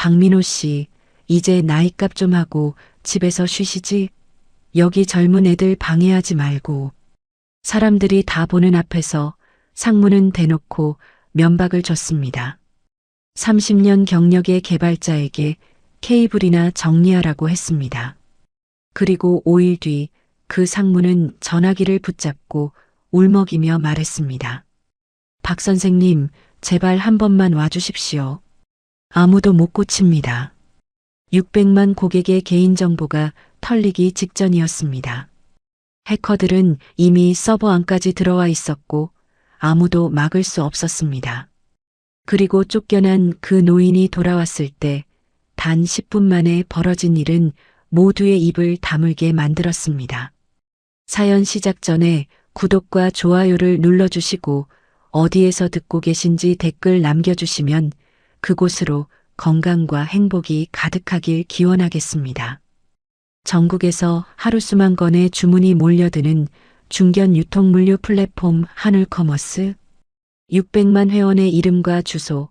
박민호 씨, 이제 나이값 좀 하고 집에서 쉬시지? 여기 젊은 애들 방해하지 말고. 사람들이 다 보는 앞에서 상무는 대놓고 면박을 줬습니다. 30년 경력의 개발자에게 케이블이나 정리하라고 했습니다. 그리고 5일 뒤 그 상무는 전화기를 붙잡고 울먹이며 말했습니다. 박 선생님, 제발 한 번만 와주십시오. 아무도 못 고칩니다. 600만 고객의 개인정보가 털리기 직전이었습니다. 해커들은 이미 서버 안까지 들어와 있었고 아무도 막을 수 없었습니다. 그리고 쫓겨난 그 노인이 돌아왔을 때 단 10분 만에 벌어진 일은 모두의 입을 다물게 만들었습니다. 사연 시작 전에 구독과 좋아요를 눌러주시고 어디에서 듣고 계신지 댓글 남겨주시면 그곳으로 건강과 행복이 가득하길 기원하겠습니다. 전국에서 하루 수만 건의 주문이 몰려드는 중견 유통물류 플랫폼 하늘커머스, 600만 회원의 이름과 주소,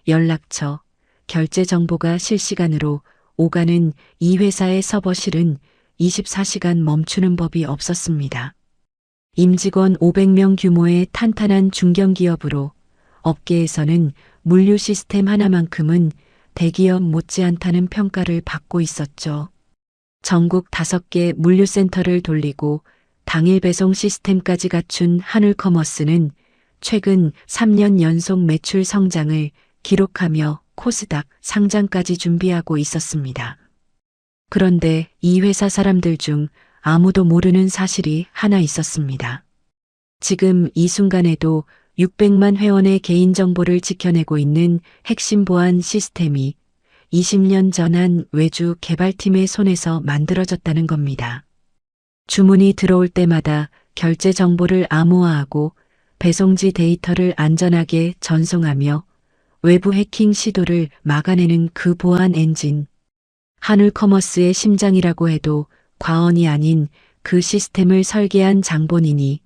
연락처, 결제 정보가 실시간으로 오가는 이 회사의 서버실은 24시간 멈추는 법이 없었습니다. 임직원 500명 규모의 탄탄한 중견기업으로 업계에서는 물류 시스템 하나만큼은 대기업 못지않다는 평가를 받고 있었죠. 전국 5개 물류센터를 돌리고 당일 배송 시스템까지 갖춘 하늘커머스는 최근 3년 연속 매출 성장을 기록하며 코스닥 상장까지 준비하고 있었습니다. 그런데 이 회사 사람들 중 아무도 모르는 사실이 하나 있었습니다. 지금 이 순간에도 600만 회원의 개인정보를 지켜내고 있는 핵심 보안 시스템이 20년 전 한 외주 개발팀의 손에서 만들어졌다는 겁니다. 주문이 들어올 때마다 결제 정보를 암호화하고 배송지 데이터를 안전하게 전송하며 외부 해킹 시도를 막아내는 그 보안 엔진. 하늘커머스의 심장이라고 해도 과언이 아닌 그 시스템을 설계한 장본인이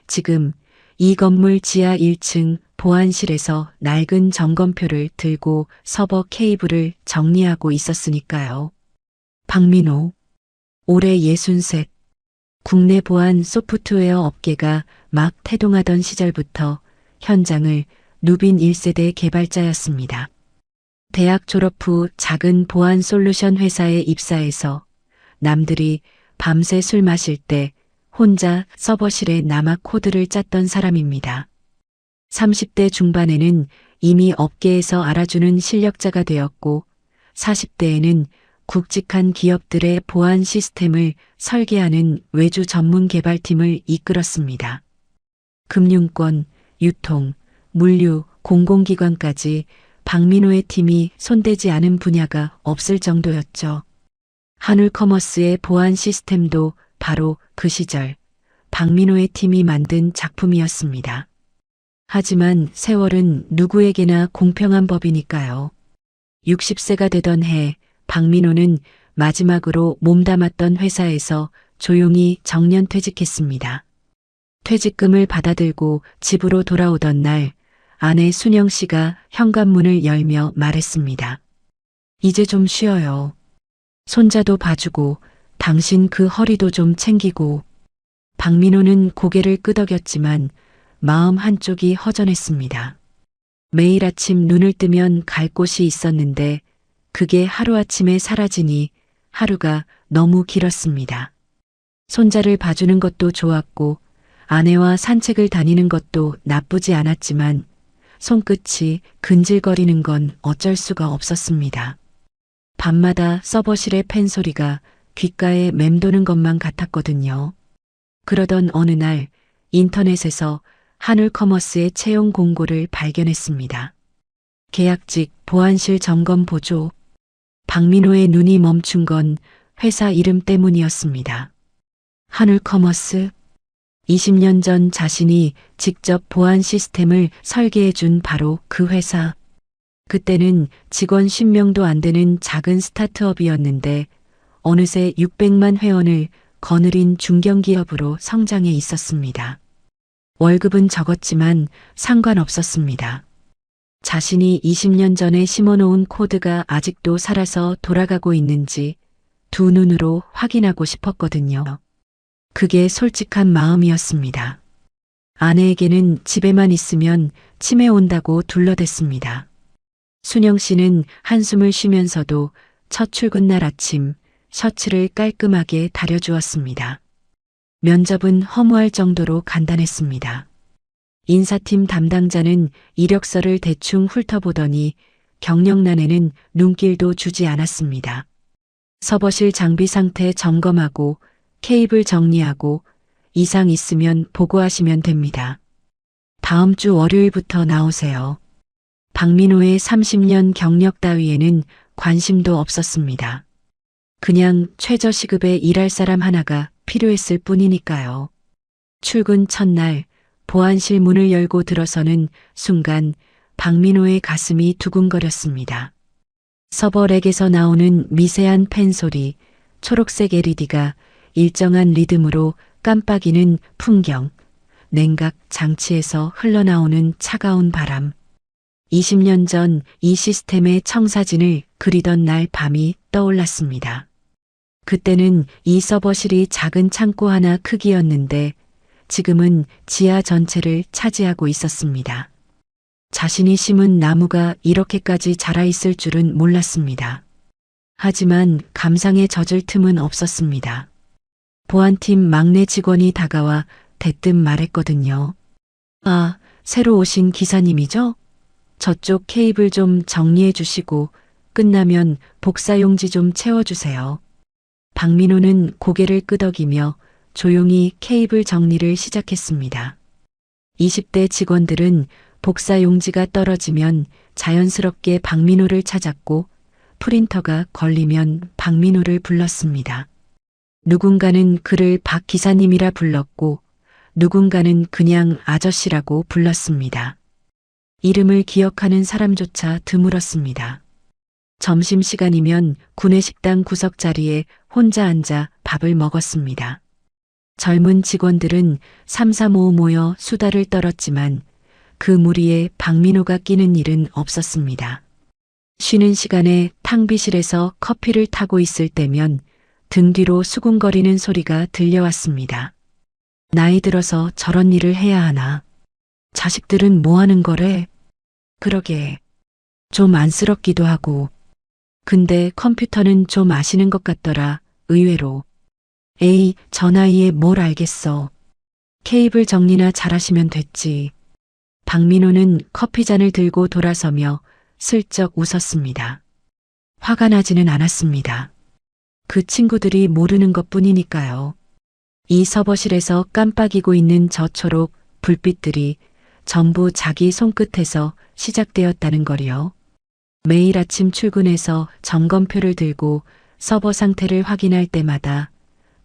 지금 이 건물 지하 1층 보안실에서 낡은 점검표를 들고 서버 케이블을 정리하고 있었으니까요. 박민호, 올해 63. 국내 보안 소프트웨어 업계가 막 태동하던 시절부터 현장을 누빈 1세대 개발자였습니다. 대학 졸업 후 작은 보안 솔루션 회사에 입사해서 남들이 밤새 술 마실 때 혼자 서버실에 남아 코드를 짰던 사람입니다. 30대 중반에는 이미 업계에서 알아주는 실력자가 되었고 40대에는 굵직한 기업들의 보안 시스템을 설계하는 외주 전문 개발팀을 이끌었습니다. 금융권, 유통, 물류, 공공기관까지 박민호의 팀이 손대지 않은 분야가 없을 정도였죠. 하늘커머스의 보안 시스템도 바로 그 시절 박민호의 팀이 만든 작품이었습니다. 하지만 세월은 누구에게나 공평한 법이니까요. 60세가 되던 해 박민호는 마지막으로 몸담았던 회사에서 조용히 정년퇴직했습니다. 퇴직금을 받아들고 집으로 돌아오던 날 아내 순영 씨가 현관문을 열며 말했습니다. 이제 좀 쉬어요. 손자도 봐주고 당신 그 허리도 좀 챙기고. 박민호는 고개를 끄덕였지만 마음 한쪽이 허전했습니다. 매일 아침 눈을 뜨면 갈 곳이 있었는데 그게 하루아침에 사라지니 하루가 너무 길었습니다. 손자를 봐주는 것도 좋았고 아내와 산책을 다니는 것도 나쁘지 않았지만 손끝이 근질거리는 건 어쩔 수가 없었습니다. 밤마다 서버실의 팬 소리가 귓가에 맴도는 것만 같았거든요. 그러던 어느 날 인터넷에서 하늘커머스의 채용 공고를 발견했습니다. 계약직 보안실 점검 보조. 박민호의 눈이 멈춘 건 회사 이름 때문이었습니다. 하늘커머스. 20년 전 자신이 직접 보안 시스템을 설계해 준 바로 그 회사. 그때는 직원 10명도 안 되는 작은 스타트업이었는데 어느새 600만 회원을 거느린 중견기업으로 성장해 있었습니다. 월급은 적었지만 상관없었습니다. 자신이 20년 전에 심어놓은 코드가 아직도 살아서 돌아가고 있는지 두 눈으로 확인하고 싶었거든요. 그게 솔직한 마음이었습니다. 아내에게는 집에만 있으면 치매 온다고 둘러댔습니다. 순영 씨는 한숨을 쉬면서도 첫 출근 날 아침 셔츠를 깔끔하게 다려주었습니다. 면접은 허무할 정도로 간단했습니다. 인사팀 담당자는 이력서를 대충 훑어보더니 경력란에는 눈길도 주지 않았습니다. 서버실 장비 상태 점검하고 케이블 정리하고 이상 있으면 보고하시면 됩니다. 다음 주 월요일부터 나오세요. 박민호의 30년 경력 따위에는 관심도 없었습니다. 그냥 최저시급에 일할 사람 하나가 필요했을 뿐이니까요. 출근 첫날 보안실 문을 열고 들어서는 순간 박민호의 가슴이 두근거렸습니다. 서버렉에서 나오는 미세한 팬 소리, 초록색 LED가 일정한 리듬으로 깜빡이는 풍경, 냉각 장치에서 흘러나오는 차가운 바람. 20년 전 이 시스템의 청사진을 그리던 날 밤이 떠올랐습니다. 그때는 이 서버실이 작은 창고 하나 크기였는데 지금은 지하 전체를 차지하고 있었습니다. 자신이 심은 나무가 이렇게까지 자라있을 줄은 몰랐습니다. 하지만 감상에 젖을 틈은 없었습니다. 보안팀 막내 직원이 다가와 대뜸 말했거든요. 아, 새로 오신 기사님이죠? 저쪽 케이블 좀 정리해 주시고 끝나면 복사용지 좀 채워주세요. 박민호는 고개를 끄덕이며 조용히 케이블 정리를 시작했습니다. 20대 직원들은 복사용지가 떨어지면 자연스럽게 박민호를 찾았고 프린터가 걸리면 박민호를 불렀습니다. 누군가는 그를 박 기사님이라 불렀고 누군가는 그냥 아저씨라고 불렀습니다. 이름을 기억하는 사람조차 드물었습니다. 점심시간이면 구내식당 구석자리에 혼자 앉아 밥을 먹었습니다. 젊은 직원들은 삼삼오오 모여 수다를 떨었지만 그 무리에 박민호가 끼는 일은 없었습니다. 쉬는 시간에 탕비실에서 커피를 타고 있을 때면 등 뒤로 수군거리는 소리가 들려왔습니다. 나이 들어서 저런 일을 해야 하나? 자식들은 뭐 하는 거래? 그러게. 좀 안쓰럽기도 하고. 근데 컴퓨터는 좀 아시는 것 같더라, 의외로. 에이, 저 나이에 뭘 알겠어. 케이블 정리나 잘하시면 됐지. 박민호는 커피잔을 들고 돌아서며 슬쩍 웃었습니다. 화가 나지는 않았습니다. 그 친구들이 모르는 것뿐이니까요. 이 서버실에서 깜빡이고 있는 저 초록 불빛들이 전부 자기 손끝에서 시작되었다는 거리요. 매일 아침 출근해서 점검표를 들고 서버 상태를 확인할 때마다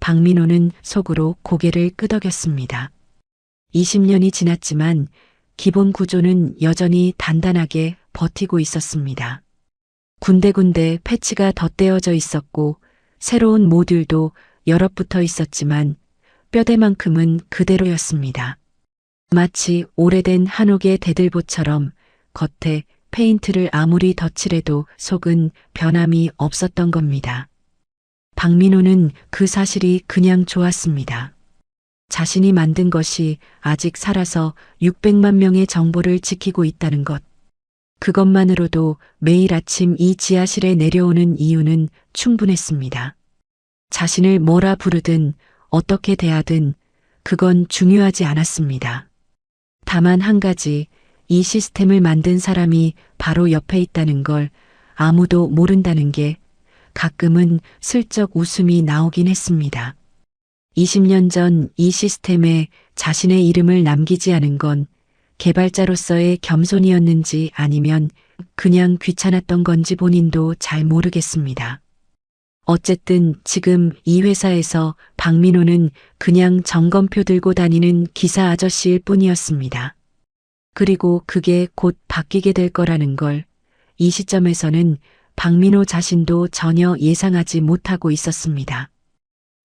박민호는 속으로 고개를 끄덕였습니다. 20년이 지났지만 기본 구조는 여전히 단단하게 버티고 있었습니다. 군데군데 패치가 덧대어져 있었고 새로운 모듈도 여럿 붙어 있었지만 뼈대만큼은 그대로였습니다. 마치 오래된 한옥의 대들보처럼 겉에 페인트를 아무리 덧칠해도 속은 변함이 없었던 겁니다. 박민호는 그 사실이 그냥 좋았습니다. 자신이 만든 것이 아직 살아서 600만 명의 정보를 지키고 있다는 것. 그것만으로도 매일 아침 이 지하실에 내려오는 이유는 충분했습니다. 자신을 뭐라 부르든 어떻게 대하든 그건 중요하지 않았습니다. 다만 한 가지, 이 시스템을 만든 사람이 바로 옆에 있다는 걸 아무도 모른다는 게 가끔은 슬쩍 웃음이 나오긴 했습니다. 20년 전 이 시스템에 자신의 이름을 남기지 않은 건 개발자로서의 겸손이었는지 아니면 그냥 귀찮았던 건지 본인도 잘 모르겠습니다. 어쨌든 지금 이 회사에서 박민호는 그냥 점검표 들고 다니는 기사 아저씨일 뿐이었습니다. 그리고 그게 곧 바뀌게 될 거라는 걸 이 시점에서는 박민호 자신도 전혀 예상하지 못하고 있었습니다.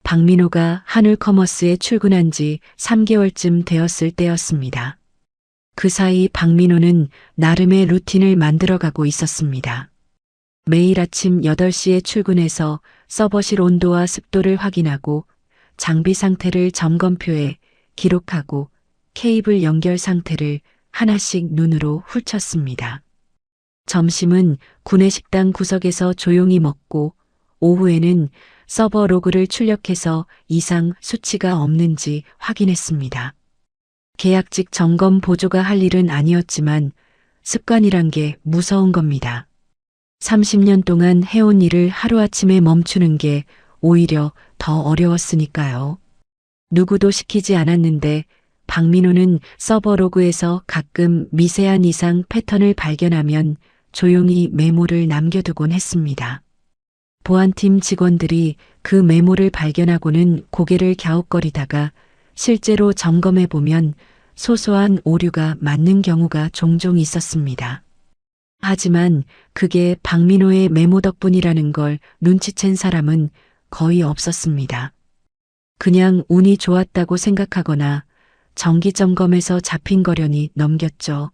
박민호가 한울커머스에 출근한 지 3개월쯤 되었을 때였습니다. 그 사이 박민호는 나름의 루틴을 만들어가고 있었습니다. 매일 아침 8시에 출근해서 서버실 온도와 습도를 확인하고 장비 상태를 점검표에 기록하고 케이블 연결 상태를 하나씩 눈으로 훑쳤습니다. 점심은 구내식당 구석에서 조용히 먹고 오후에는 서버 로그를 출력해서 이상 수치가 없는지 확인했습니다. 계약직 점검 보조가 할 일은 아니었지만 습관이란 게 무서운 겁니다. 30년 동안 해온 일을 하루아침에 멈추는 게 오히려 더 어려웠으니까요. 누구도 시키지 않았는데 박민호는 서버 로그에서 가끔 미세한 이상 패턴을 발견하면 조용히 메모를 남겨두곤 했습니다. 보안팀 직원들이 그 메모를 발견하고는 고개를 갸웃거리다가 실제로 점검해 보면 소소한 오류가 맞는 경우가 종종 있었습니다. 하지만 그게 박민호의 메모 덕분이라는 걸 눈치챈 사람은 거의 없었습니다. 그냥 운이 좋았다고 생각하거나 정기점검에서 잡힌 거려니 넘겼죠.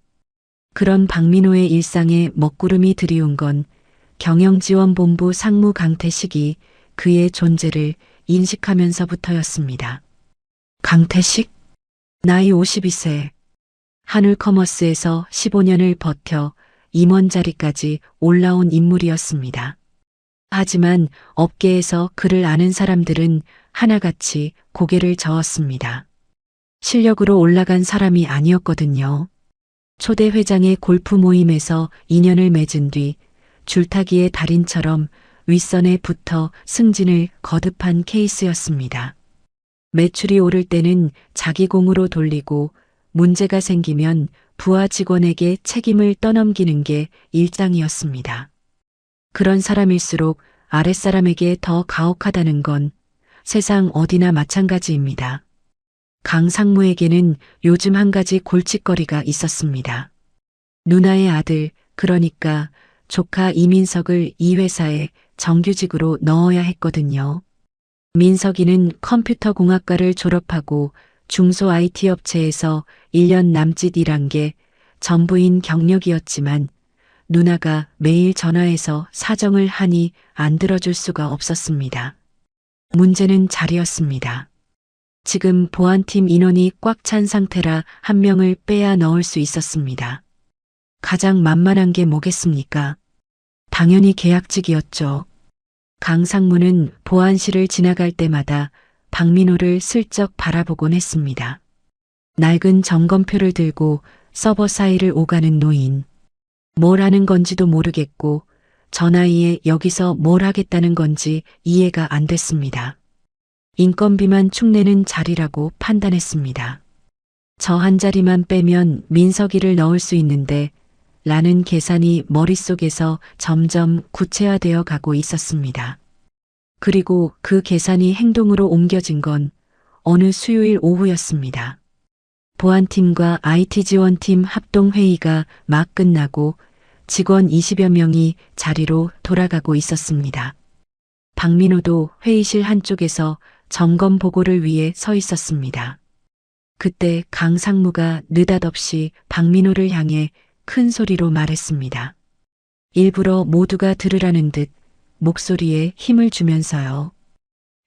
그런 박민호의 일상에 먹구름이 들이운 건 경영지원본부 상무 강태식이 그의 존재를 인식하면서부터였습니다. 강태식? 나이 52세. 한울커머스에서 15년을 버텨 임원 자리까지 올라온 인물이었습니다. 하지만 업계에서 그를 아는 사람들은 하나같이 고개를 저었습니다. 실력으로 올라간 사람이 아니었거든요. 초대 회장의 골프 모임에서 인연을 맺은 뒤 줄타기의 달인처럼 윗선에 붙어 승진을 거듭한 케이스였습니다. 매출이 오를 때는 자기 공으로 돌리고 문제가 생기면 부하 직원에게 책임을 떠넘기는 게 일상이었습니다. 그런 사람일수록 아랫사람에게 더 가혹하다는 건 세상 어디나 마찬가지입니다. 강 상무에게는 요즘 한 가지 골칫거리가 있었습니다. 누나의 아들, 그러니까 조카 이민석을 이 회사에 정규직으로 넣어야 했거든요. 민석이는 컴퓨터공학과를 졸업하고 중소 IT 업체에서 1년 남짓 일한 게 전부인 경력이었지만 누나가 매일 전화해서 사정을 하니 안 들어줄 수가 없었습니다. 문제는 자리였습니다. 지금 보안팀 인원이 꽉 찬 상태라 한 명을 빼야 넣을 수 있었습니다. 가장 만만한 게 뭐겠습니까? 당연히 계약직이었죠. 강 상무는 보안실을 지나갈 때마다 박민호를 슬쩍 바라보곤 했습니다. 낡은 점검표를 들고 서버 사이를 오가는 노인. 뭘 하는 건지도 모르겠고 저 나이에 여기서 뭘 하겠다는 건지 이해가 안 됐습니다. 인건비만 축내는 자리라고 판단했습니다. 저 한 자리만 빼면 민석이를 넣을 수 있는데 라는 계산이 머릿속에서 점점 구체화되어 가고 있었습니다. 그리고 그 계산이 행동으로 옮겨진 건 어느 수요일 오후였습니다. 보안팀과 IT 지원팀 합동회의가 막 끝나고 직원 20여 명이 자리로 돌아가고 있었습니다. 박민호도 회의실 한쪽에서 점검 보고를 위해 서 있었습니다. 그때 강 상무가 느닷없이 박민호를 향해 큰 소리로 말했습니다. 일부러 모두가 들으라는 듯 목소리에 힘을 주면서요.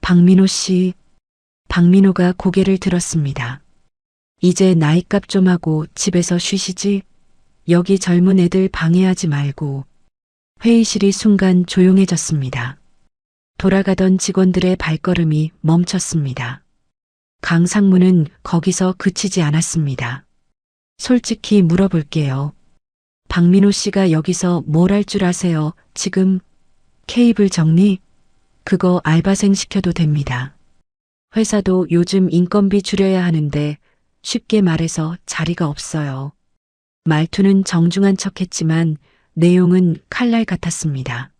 박민호 씨. 박민호가 고개를 들었습니다. 이제 나이값 좀 하고 집에서 쉬시지. 여기 젊은 애들 방해하지 말고. 회의실이 순간 조용해졌습니다. 돌아가던 직원들의 발걸음이 멈췄습니다. 강 상무는 거기서 그치지 않았습니다. 솔직히 물어볼게요. 박민호 씨가 여기서 뭘 할 줄 아세요? 지금 케이블 정리? 그거 알바생 시켜도 됩니다. 회사도 요즘 인건비 줄여야 하는데 쉽게 말해서 자리가 없어요. 말투는 정중한 척했지만 내용은 칼날 같았습니다.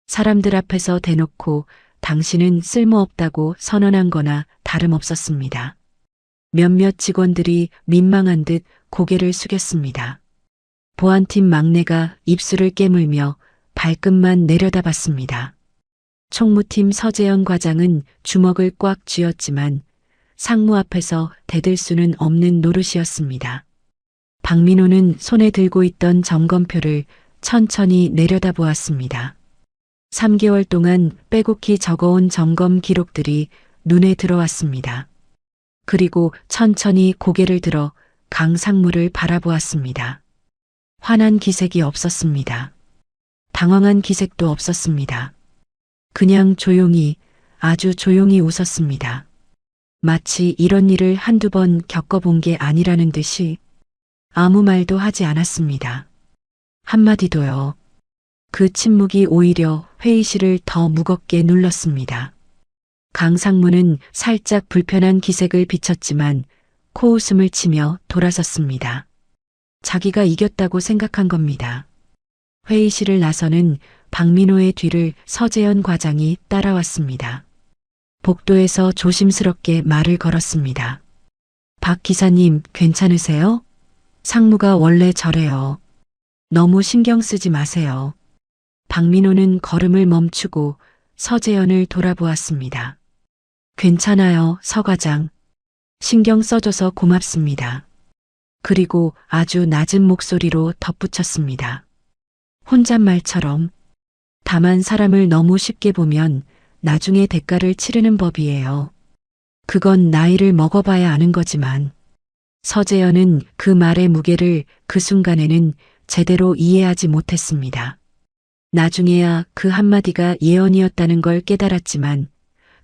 사람들 앞에서 대놓고 당신은 쓸모없다고 선언한 거나 다름없었습니다. 몇몇 직원들이 민망한 듯 고개를 숙였습니다. 보안팀 막내가 입술을 깨물며 발끝만 내려다봤습니다. 총무팀 서재현 과장은 주먹을 꽉 쥐었지만 상무 앞에서 대들 수는 없는 노릇이었습니다. 박민호는 손에 들고 있던 점검표를 천천히 내려다보았습니다. 3개월 동안 빼곡히 적어온 점검 기록들이 눈에 들어왔습니다. 그리고 천천히 고개를 들어 강상무를 바라보았습니다. 화난 기색이 없었습니다. 당황한 기색도 없었습니다. 그냥 조용히, 아주 조용히 웃었습니다. 마치 이런 일을 한두 번 겪어본 게 아니라는 듯이 아무 말도 하지 않았습니다. 한마디도요. 그 침묵이 오히려 회의실을 더 무겁게 눌렀습니다. 강상무는 살짝 불편한 기색을 비쳤지만 코웃음을 치며 돌아섰습니다. 자기가 이겼다고 생각한 겁니다. 회의실을 나서는 박민호의 뒤를 서재현 과장이 따라왔습니다. 복도에서 조심스럽게 말을 걸었습니다. 박 기사님 괜찮으세요? 상무가 원래 저래요. 너무 신경 쓰지 마세요. 박민호는 걸음을 멈추고 서재현을 돌아보았습니다. 괜찮아요, 서 과장. 신경 써줘서 고맙습니다. 그리고 아주 낮은 목소리로 덧붙였습니다. 혼잣말처럼. 다만 사람을 너무 쉽게 보면 나중에 대가를 치르는 법이에요. 그건 나이를 먹어봐야 아는 거지만. 서재현은 그 말의 무게를 그 순간에는 제대로 이해하지 못했습니다. 나중에야 그 한마디가 예언이었다는 걸 깨달았지만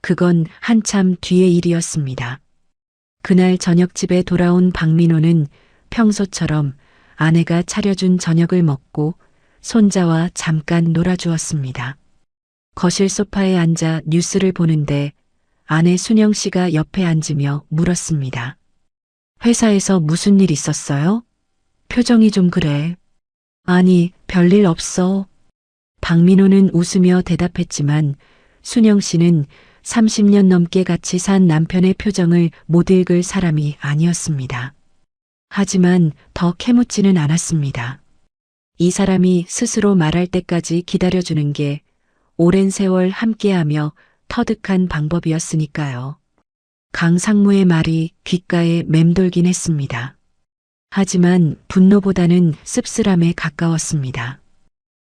그건 한참 뒤의 일이었습니다. 그날 저녁집에 돌아온 박민호는 평소처럼 아내가 차려준 저녁을 먹고 손자와 잠깐 놀아주었습니다. 거실 소파에 앉아 뉴스를 보는데 아내 순영 씨가 옆에 앉으며 물었습니다. 회사에서 무슨 일 있었어요? 표정이 좀 그래. 아니, 별일 없어. 박민호는 웃으며 대답했지만 순영 씨는 30년 넘게 같이 산 남편의 표정을 못 읽을 사람이 아니었습니다. 하지만 더 캐묻지는 않았습니다. 이 사람이 스스로 말할 때까지 기다려주는 게 오랜 세월 함께하며 터득한 방법이었으니까요. 강상무의 말이 귓가에 맴돌긴 했습니다. 하지만 분노보다는 씁쓸함에 가까웠습니다.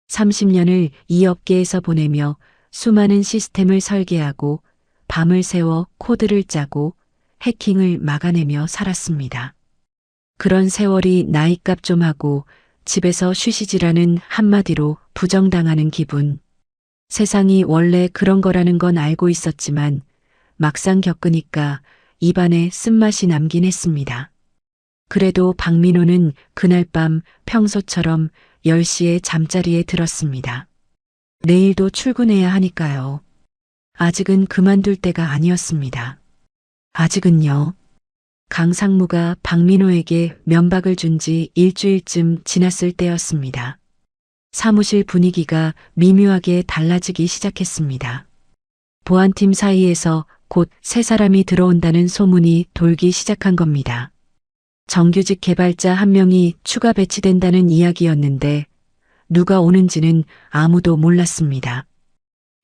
30년을 이 업계에서 보내며 수많은 시스템을 설계하고 밤을 새워 코드를 짜고 해킹을 막아내며 살았습니다. 그런 세월이 나이값 좀 하고 집에서 쉬시지라는 한마디로 부정당하는 기분. 세상이 원래 그런 거라는 건 알고 있었지만 막상 겪으니까 입안에 쓴맛이 남긴 했습니다. 그래도 박민호는 그날 밤 평소처럼 10시에 잠자리에 들었습니다. 내일도 출근해야 하니까요. 아직은 그만둘 때가 아니었습니다. 아직은요. 강상무가 박민호에게 면박을 준 지 일주일쯤 지났을 때였습니다. 사무실 분위기가 미묘하게 달라지기 시작했습니다. 보안팀 사이에서 곧 새 사람이 들어온다는 소문이 돌기 시작한 겁니다. 정규직 개발자 한 명이 추가 배치된다는 이야기였는데 누가 오는지는 아무도 몰랐습니다.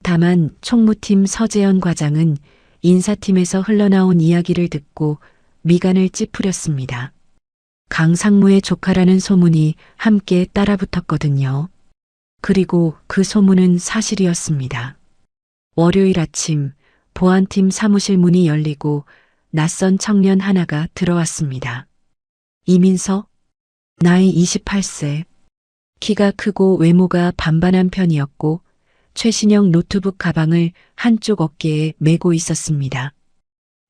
다만 총무팀 서재현 과장은 인사팀에서 흘러나온 이야기를 듣고 미간을 찌푸렸습니다. 강상무의 조카라는 소문이 함께 따라붙었거든요. 그리고 그 소문은 사실이었습니다. 월요일 아침 보안팀 사무실 문이 열리고 낯선 청년 하나가 들어왔습니다. 이민석, 나이 28세, 키가 크고 외모가 반반한 편이었고 최신형 노트북 가방을 한쪽 어깨에 메고 있었습니다.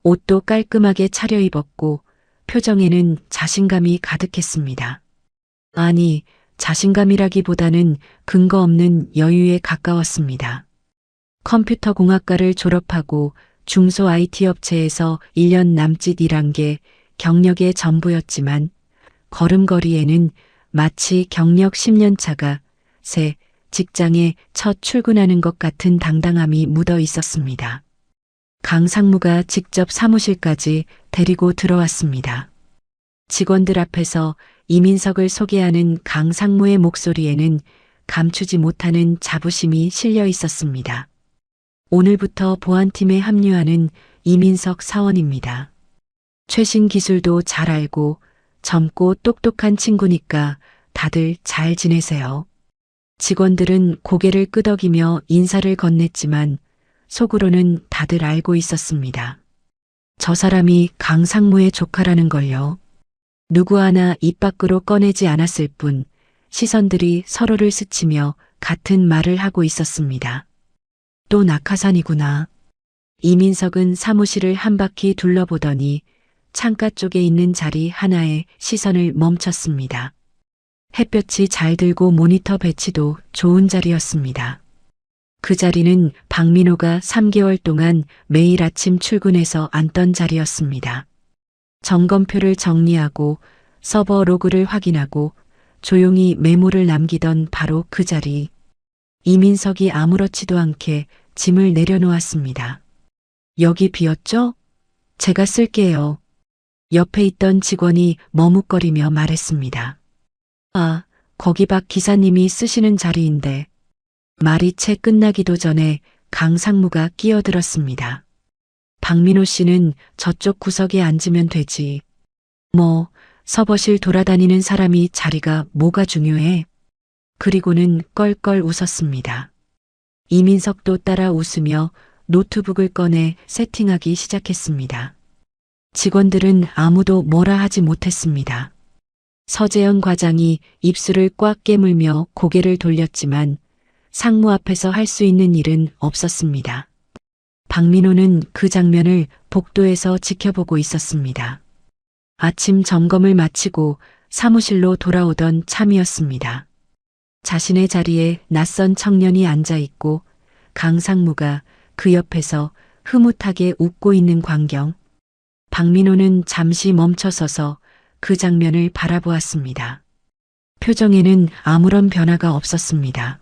옷도 깔끔하게 차려입었고 표정에는 자신감이 가득했습니다. 아니, 자신감이라기보다는 근거 없는 여유에 가까웠습니다. 컴퓨터 공학과를 졸업하고 중소 IT 업체에서 1년 남짓 일한 게 경력의 전부였지만 걸음걸이에는 마치 경력 10년 차가 새 직장에 첫 출근하는 것 같은 당당함이 묻어 있었습니다. 강상무가 직접 사무실까지 데리고 들어왔습니다. 직원들 앞에서 이민석을 소개하는 강상무의 목소리에는 감추지 못하는 자부심이 실려 있었습니다. 오늘부터 보안팀에 합류하는 이민석 사원입니다. 최신 기술도 잘 알고 젊고 똑똑한 친구니까 다들 잘 지내세요. 직원들은 고개를 끄덕이며 인사를 건넸지만 속으로는 다들 알고 있었습니다. 저 사람이 강상무의 조카라는 걸요. 누구 하나 입 밖으로 꺼내지 않았을 뿐 시선들이 서로를 스치며 같은 말을 하고 있었습니다. 또 낙하산이구나. 이민석은 사무실을 한 바퀴 둘러보더니 창가 쪽에 있는 자리 하나에 시선을 멈췄습니다. 햇볕이 잘 들고 모니터 배치도 좋은 자리였습니다. 그 자리는 박민호가 3개월 동안 매일 아침 출근해서 앉던 자리였습니다. 점검표를 정리하고 서버 로그를 확인하고 조용히 메모를 남기던 바로 그 자리. 이민석이 아무렇지도 않게 짐을 내려놓았습니다. 여기 비었죠? 제가 쓸게요. 옆에 있던 직원이 머뭇거리며 말했습니다. 아, 거기 박 기사님이 쓰시는 자리인데. 말이 채 끝나기도 전에 강상무가 끼어들었습니다. 박민호 씨는 저쪽 구석에 앉으면 되지. 뭐, 서버실 돌아다니는 사람이 자리가 뭐가 중요해? 그리고는 껄껄 웃었습니다. 이민석도 따라 웃으며 노트북을 꺼내 세팅하기 시작했습니다. 직원들은 아무도 뭐라 하지 못했습니다. 서재현 과장이 입술을 꽉 깨물며 고개를 돌렸지만 상무 앞에서 할 수 있는 일은 없었습니다. 박민호는 그 장면을 복도에서 지켜보고 있었습니다. 아침 점검을 마치고 사무실로 돌아오던 참이었습니다. 자신의 자리에 낯선 청년이 앉아 있고 강상무가 그 옆에서 흐뭇하게 웃고 있는 광경. 박민호는 잠시 멈춰서서 그 장면을 바라보았습니다. 표정에는 아무런 변화가 없었습니다.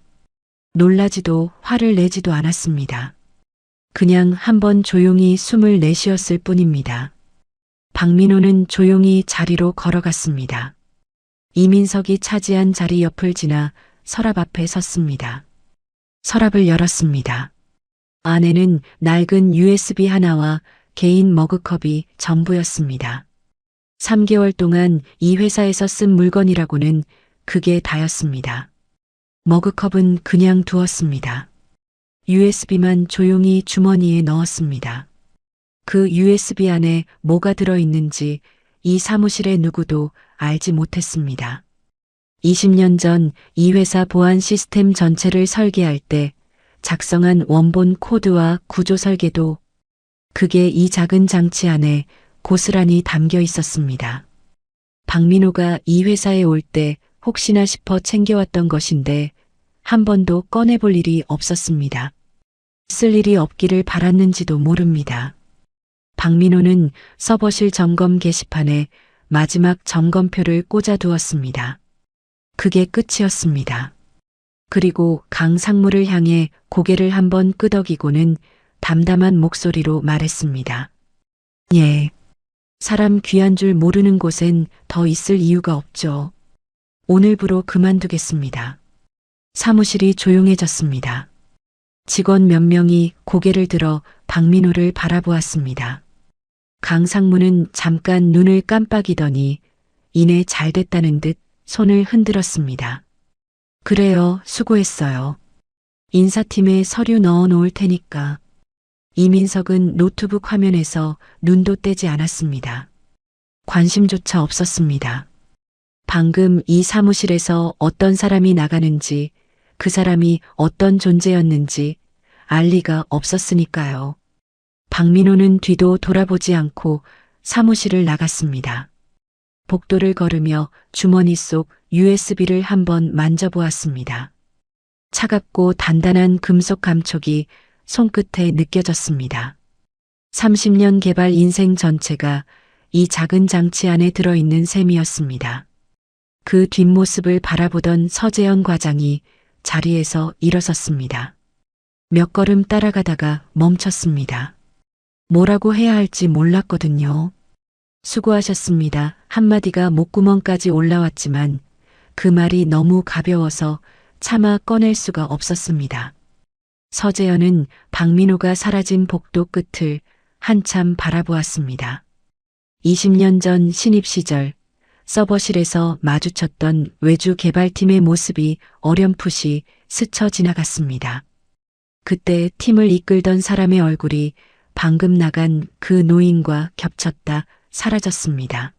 놀라지도 화를 내지도 않았습니다. 그냥 한번 조용히 숨을 내쉬었을 뿐입니다. 박민호는 조용히 자리로 걸어갔습니다. 이민석이 차지한 자리 옆을 지나 서랍 앞에 섰습니다. 서랍을 열었습니다. 안에는 낡은 USB 하나와 개인 머그컵이 전부였습니다. 3개월 동안 이 회사에서 쓴 물건이라고는 그게 다였습니다. 머그컵은 그냥 두었습니다. USB만 조용히 주머니에 넣었습니다. 그 USB 안에 뭐가 들어있는지 이 사무실의 누구도 알지 못했습니다. 20년 전 이 회사 보안 시스템 전체를 설계할 때 작성한 원본 코드와 구조 설계도 그게 이 작은 장치 안에 고스란히 담겨 있었습니다. 박민호가 이 회사에 올 때 혹시나 싶어 챙겨왔던 것인데 한 번도 꺼내볼 일이 없었습니다. 쓸 일이 없기를 바랐는지도 모릅니다. 박민호는 서버실 점검 게시판에 마지막 점검표를 꽂아두었습니다. 그게 끝이었습니다. 그리고 강상무를 향해 고개를 한번 끄덕이고는 담담한 목소리로 말했습니다. 예. 사람 귀한 줄 모르는 곳엔 더 있을 이유가 없죠. 오늘부로 그만두겠습니다. 사무실이 조용해졌습니다. 직원 몇 명이 고개를 들어 박민호를 바라보았습니다. 강상무는 잠깐 눈을 깜빡이더니 이내 잘 됐다는 듯 손을 흔들었습니다. 그래요, 수고했어요. 인사팀에 서류 넣어 놓을 테니까. 이민석은 노트북 화면에서 눈도 떼지 않았습니다. 관심조차 없었습니다. 방금 이 사무실에서 어떤 사람이 나가는지 그 사람이 어떤 존재였는지 알 리가 없었으니까요. 박민호는 뒤도 돌아보지 않고 사무실을 나갔습니다. 복도를 걸으며 주머니 속 USB를 한번 만져보았습니다. 차갑고 단단한 금속 감촉이 손끝에 느껴졌습니다. 30년 개발 인생 전체가 이 작은 장치 안에 들어있는 셈이었습니다. 그 뒷모습을 바라보던 서재현 과장이 자리에서 일어섰습니다. 몇 걸음 따라가다가 멈췄습니다. 뭐라고 해야 할지 몰랐거든요. 수고하셨습니다. 한마디가 목구멍까지 올라왔지만 그 말이 너무 가벼워서 차마 꺼낼 수가 없었습니다. 서재현은 박민호가 사라진 복도 끝을 한참 바라보았습니다. 20년 전 신입 시절 서버실에서 마주쳤던 외주 개발팀의 모습이 어렴풋이 스쳐 지나갔습니다. 그때 팀을 이끌던 사람의 얼굴이 방금 나간 그 노인과 겹쳤다 사라졌습니다.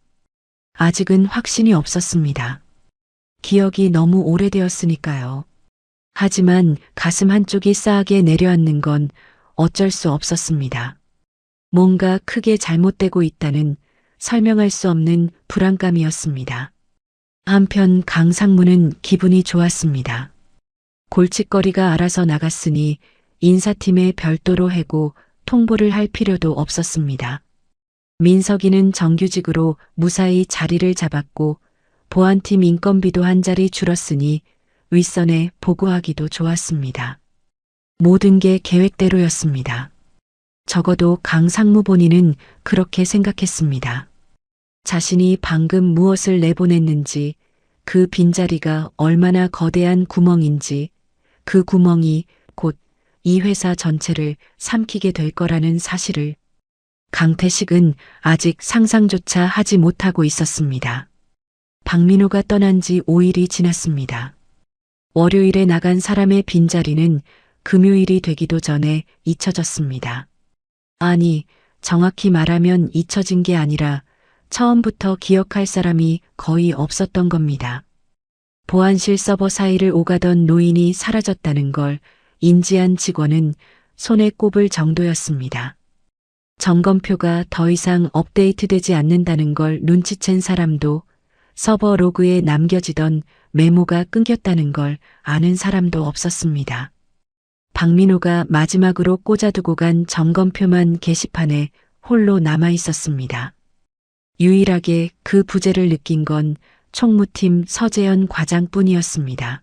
아직은 확신이 없었습니다. 기억이 너무 오래되었으니까요. 하지만 가슴 한쪽이 싸하게 내려앉는 건 어쩔 수 없었습니다. 뭔가 크게 잘못되고 있다는 설명할 수 없는 불안감이었습니다. 한편 강상무는 기분이 좋았습니다. 골칫거리가 알아서 나갔으니 인사팀에 별도로 해고 통보를 할 필요도 없었습니다. 민석이는 정규직으로 무사히 자리를 잡았고 보안팀 인건비도 한 자리 줄었으니 윗선에 보고하기도 좋았습니다. 모든 게 계획대로였습니다. 적어도 강상무 본인은 그렇게 생각했습니다. 자신이 방금 무엇을 내보냈는지, 그 빈자리가 얼마나 거대한 구멍인지, 그 구멍이 곧 이 회사 전체를 삼키게 될 거라는 사실을 강태식은 아직 상상조차 하지 못하고 있었습니다. 박민호가 떠난 지 5일이 지났습니다. 월요일에 나간 사람의 빈자리는 금요일이 되기도 전에 잊혀졌습니다. 아니, 정확히 말하면 잊혀진 게 아니라 처음부터 기억할 사람이 거의 없었던 겁니다. 보안실 서버 사이를 오가던 노인이 사라졌다는 걸 인지한 직원은 손에 꼽을 정도였습니다. 점검표가 더 이상 업데이트되지 않는다는 걸 눈치챈 사람도, 서버 로그에 남겨지던 메모가 끊겼다는 걸 아는 사람도 없었습니다. 박민호가 마지막으로 꽂아두고 간 점검표만 게시판에 홀로 남아 있었습니다. 유일하게 그 부재를 느낀 건 총무팀 서재현 과장뿐이었습니다.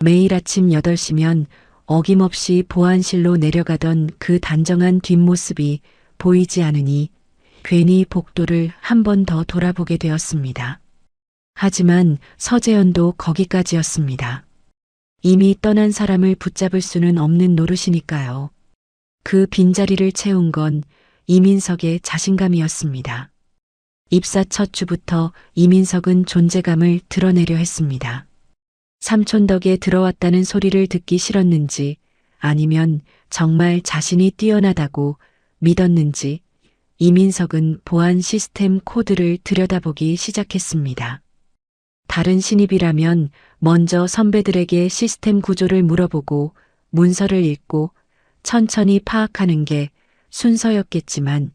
매일 아침 8시면 어김없이 보안실로 내려가던 그 단정한 뒷모습이 보이지 않으니 괜히 복도를 한 번 더 돌아보게 되었습니다. 하지만 서재현도 거기까지였습니다. 이미 떠난 사람을 붙잡을 수는 없는 노릇이니까요. 그 빈자리를 채운 건 이민석의 자신감이었습니다. 입사 첫 주부터 이민석은 존재감을 드러내려 했습니다. 삼촌 덕에 들어왔다는 소리를 듣기 싫었는지, 아니면 정말 자신이 뛰어나다고 믿었는지 이민석은 보안 시스템 코드를 들여다보기 시작했습니다. 다른 신입이라면 먼저 선배들에게 시스템 구조를 물어보고 문서를 읽고 천천히 파악하는 게 순서였겠지만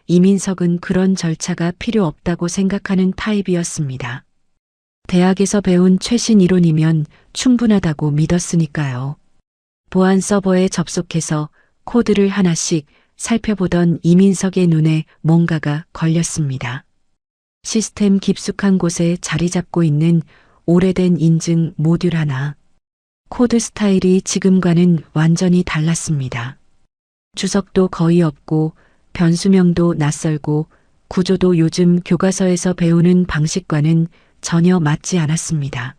이민석은 그런 절차가 필요 없다고 생각하는 타입이었습니다. 대학에서 배운 최신 이론이면 충분하다고 믿었으니까요. 보안 서버에 접속해서 코드를 하나씩 살펴보던 이민석의 눈에 뭔가가 걸렸습니다. 시스템 깊숙한 곳에 자리 잡고 있는 오래된 인증 모듈 하나. 코드 스타일이 지금과는 완전히 달랐습니다. 주석도 거의 없고 변수명도 낯설고 구조도 요즘 교과서에서 배우는 방식과는 전혀 맞지 않았습니다.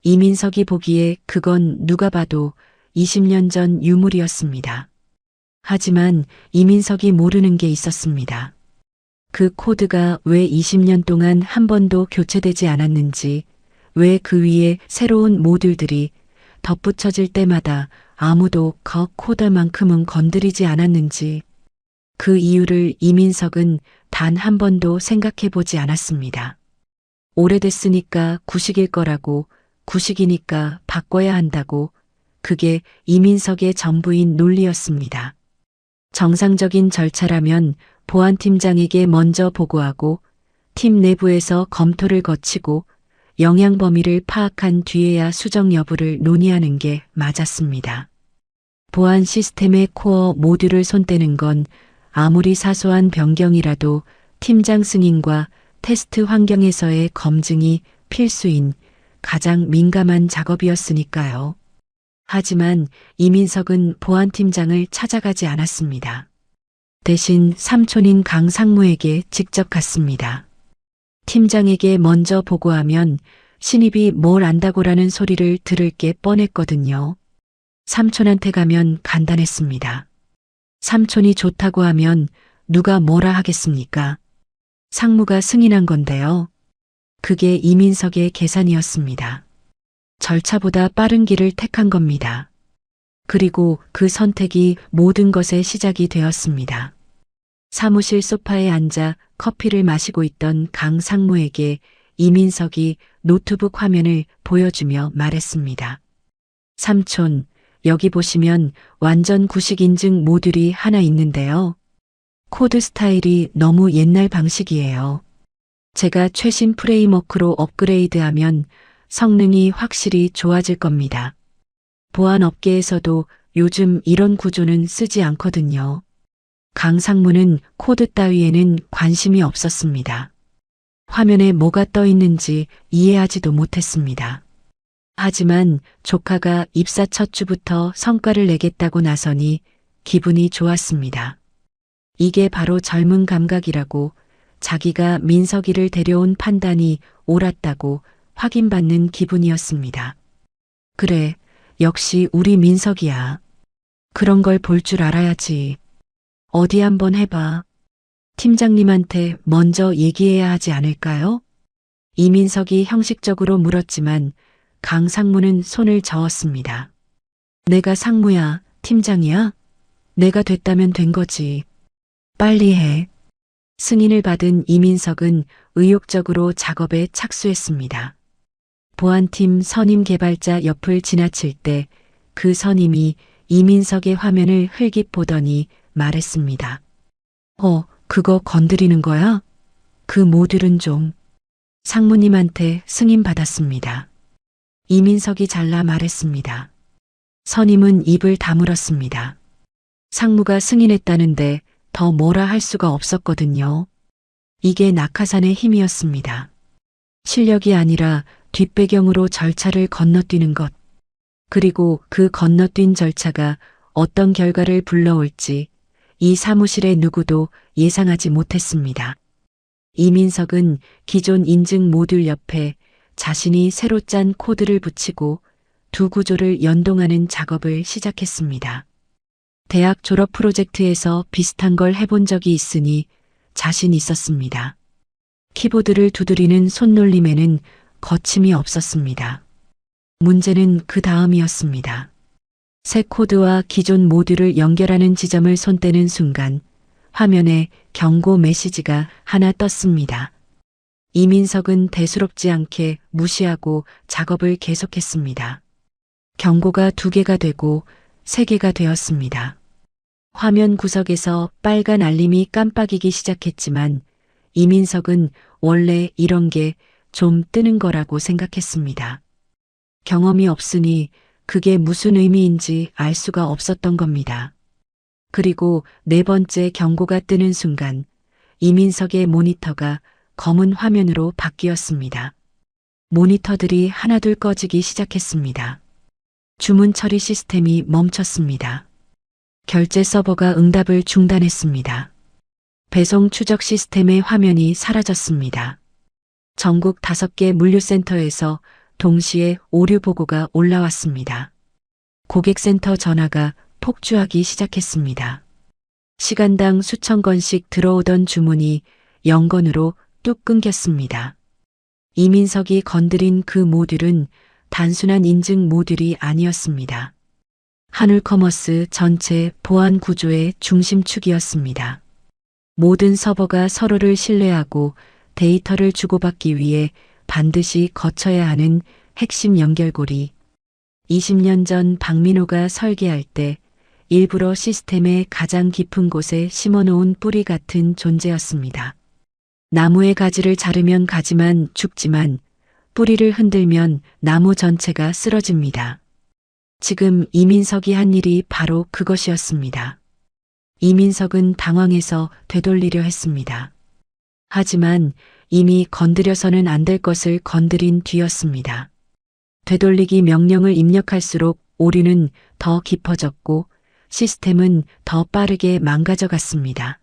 이민석이 보기에 그건 누가 봐도 20년 전 유물이었습니다. 하지만 이민석이 모르는 게 있었습니다. 그 코드가 왜 20년 동안 한 번도 교체되지 않았는지, 왜 그 위에 새로운 모듈들이 덧붙여질 때마다 아무도 그 코드만큼은 건드리지 않았는지, 그 이유를 이민석은 단 한 번도 생각해 보지 않았습니다. 오래됐으니까 구식일 거라고, 구식이니까 바꿔야 한다고, 그게 이민석의 전부인 논리였습니다. 정상적인 절차라면 보안팀장에게 먼저 보고하고 팀 내부에서 검토를 거치고 영향 범위를 파악한 뒤에야 수정 여부를 논의하는 게 맞았습니다. 보안 시스템의 코어 모듈을 손대는 건 아무리 사소한 변경이라도 팀장 승인과 테스트 환경에서의 검증이 필수인 가장 민감한 작업이었으니까요. 하지만 이민석은 보안팀장을 찾아가지 않았습니다. 대신 삼촌인 강상무에게 직접 갔습니다. 팀장에게 먼저 보고하면 신입이 뭘 안다고라는 소리를 들을 게 뻔했거든요. 삼촌한테 가면 간단했습니다. 삼촌이 좋다고 하면 누가 뭐라 하겠습니까? 상무가 승인한 건데요. 그게 이민석의 계산이었습니다. 절차보다 빠른 길을 택한 겁니다. 그리고 그 선택이 모든 것의 시작이 되었습니다. 사무실 소파에 앉아 커피를 마시고 있던 강상무에게 이민석이 노트북 화면을 보여주며 말했습니다. 삼촌, 여기 보시면 완전 구식 인증 모듈이 하나 있는데요. 코드 스타일이 너무 옛날 방식이에요. 제가 최신 프레임워크로 업그레이드하면 성능이 확실히 좋아질 겁니다. 보안 업계에서도 요즘 이런 구조는 쓰지 않거든요. 강상무는 코드 따위에는 관심이 없었습니다. 화면에 뭐가 떠 있는지 이해하지도 못했습니다. 하지만 조카가 입사 첫 주부터 성과를 내겠다고 나서니 기분이 좋았습니다. 이게 바로 젊은 감각이라고, 자기가 민석이를 데려온 판단이 옳았다고 확인받는 기분이었습니다. 그래, 역시 우리 민석이야. 그런 걸 볼 줄 알아야지. 어디 한번 해봐. 팀장님한테 먼저 얘기해야 하지 않을까요? 이민석이 형식적으로 물었지만 강상무는 손을 저었습니다. 내가 상무야, 팀장이야? 내가 됐다면 된 거지. 빨리 해. 승인을 받은 이민석은 의욕적으로 작업에 착수했습니다. 보안팀 선임 개발자 옆을 지나칠 때 그 선임이 이민석의 화면을 흘깃 보더니 말했습니다. 그거 건드리는 거야? 그 모듈은 좀. 상무님한테 승인 받았습니다. 이민석이 잘라 말했습니다. 선임은 입을 다물었습니다. 상무가 승인했다는데 더 뭐라 할 수가 없었거든요. 이게 낙하산의 힘이었습니다. 실력이 아니라 뒷배경으로 절차를 건너뛰는 것. 그리고 그 건너뛴 절차가 어떤 결과를 불러올지 이 사무실의 누구도 예상하지 못했습니다. 이민석은 기존 인증 모듈 옆에 자신이 새로 짠 코드를 붙이고 두 구조를 연동하는 작업을 시작했습니다. 대학 졸업 프로젝트에서 비슷한 걸 해본 적이 있으니 자신 있었습니다. 키보드를 두드리는 손놀림에는 거침이 없었습니다. 문제는 그 다음이었습니다. 새 코드와 기존 모듈을 연결하는 지점을 손대는 순간 화면에 경고 메시지가 하나 떴습니다. 이민석은 대수롭지 않게 무시하고 작업을 계속했습니다. 경고가 2개가 되고 3개가 되었습니다. 화면 구석에서 빨간 알림이 깜빡이기 시작했지만 이민석은 원래 이런 게 좀 뜨는 거라고 생각했습니다. 경험이 없으니 그게 무슨 의미인지 알 수가 없었던 겁니다. 그리고 4번째 경고가 뜨는 순간 이민석의 모니터가 검은 화면으로 바뀌었습니다. 모니터들이 하나둘 꺼지기 시작했습니다. 주문 처리 시스템이 멈췄습니다. 결제 서버가 응답을 중단했습니다. 배송 추적 시스템의 화면이 사라졌습니다. 전국 5개 물류센터에서 동시에 오류 보고가 올라왔습니다. 고객센터 전화가 폭주하기 시작했습니다. 시간당 수천 건씩 들어오던 주문이 0건으로 뚝 끊겼습니다. 이민석이 건드린 그 모듈은 단순한 인증 모듈이 아니었습니다. 한울커머스 전체 보안 구조의 중심축이었습니다. 모든 서버가 서로를 신뢰하고 데이터를 주고받기 위해 반드시 거쳐야 하는 핵심 연결고리. 20년 전 박민호가 설계할 때 일부러 시스템의 가장 깊은 곳에 심어놓은 뿌리 같은 존재였습니다. 나무의 가지를 자르면 가지만 죽지만 뿌리를 흔들면 나무 전체가 쓰러집니다. 지금 이민석이 한 일이 바로 그것이었습니다. 이민석은 당황해서 되돌리려 했습니다. 하지만 이미 건드려서는 안 될 것을 건드린 뒤였습니다. 되돌리기 명령을 입력할수록 오류는 더 깊어졌고 시스템은 더 빠르게 망가져갔습니다.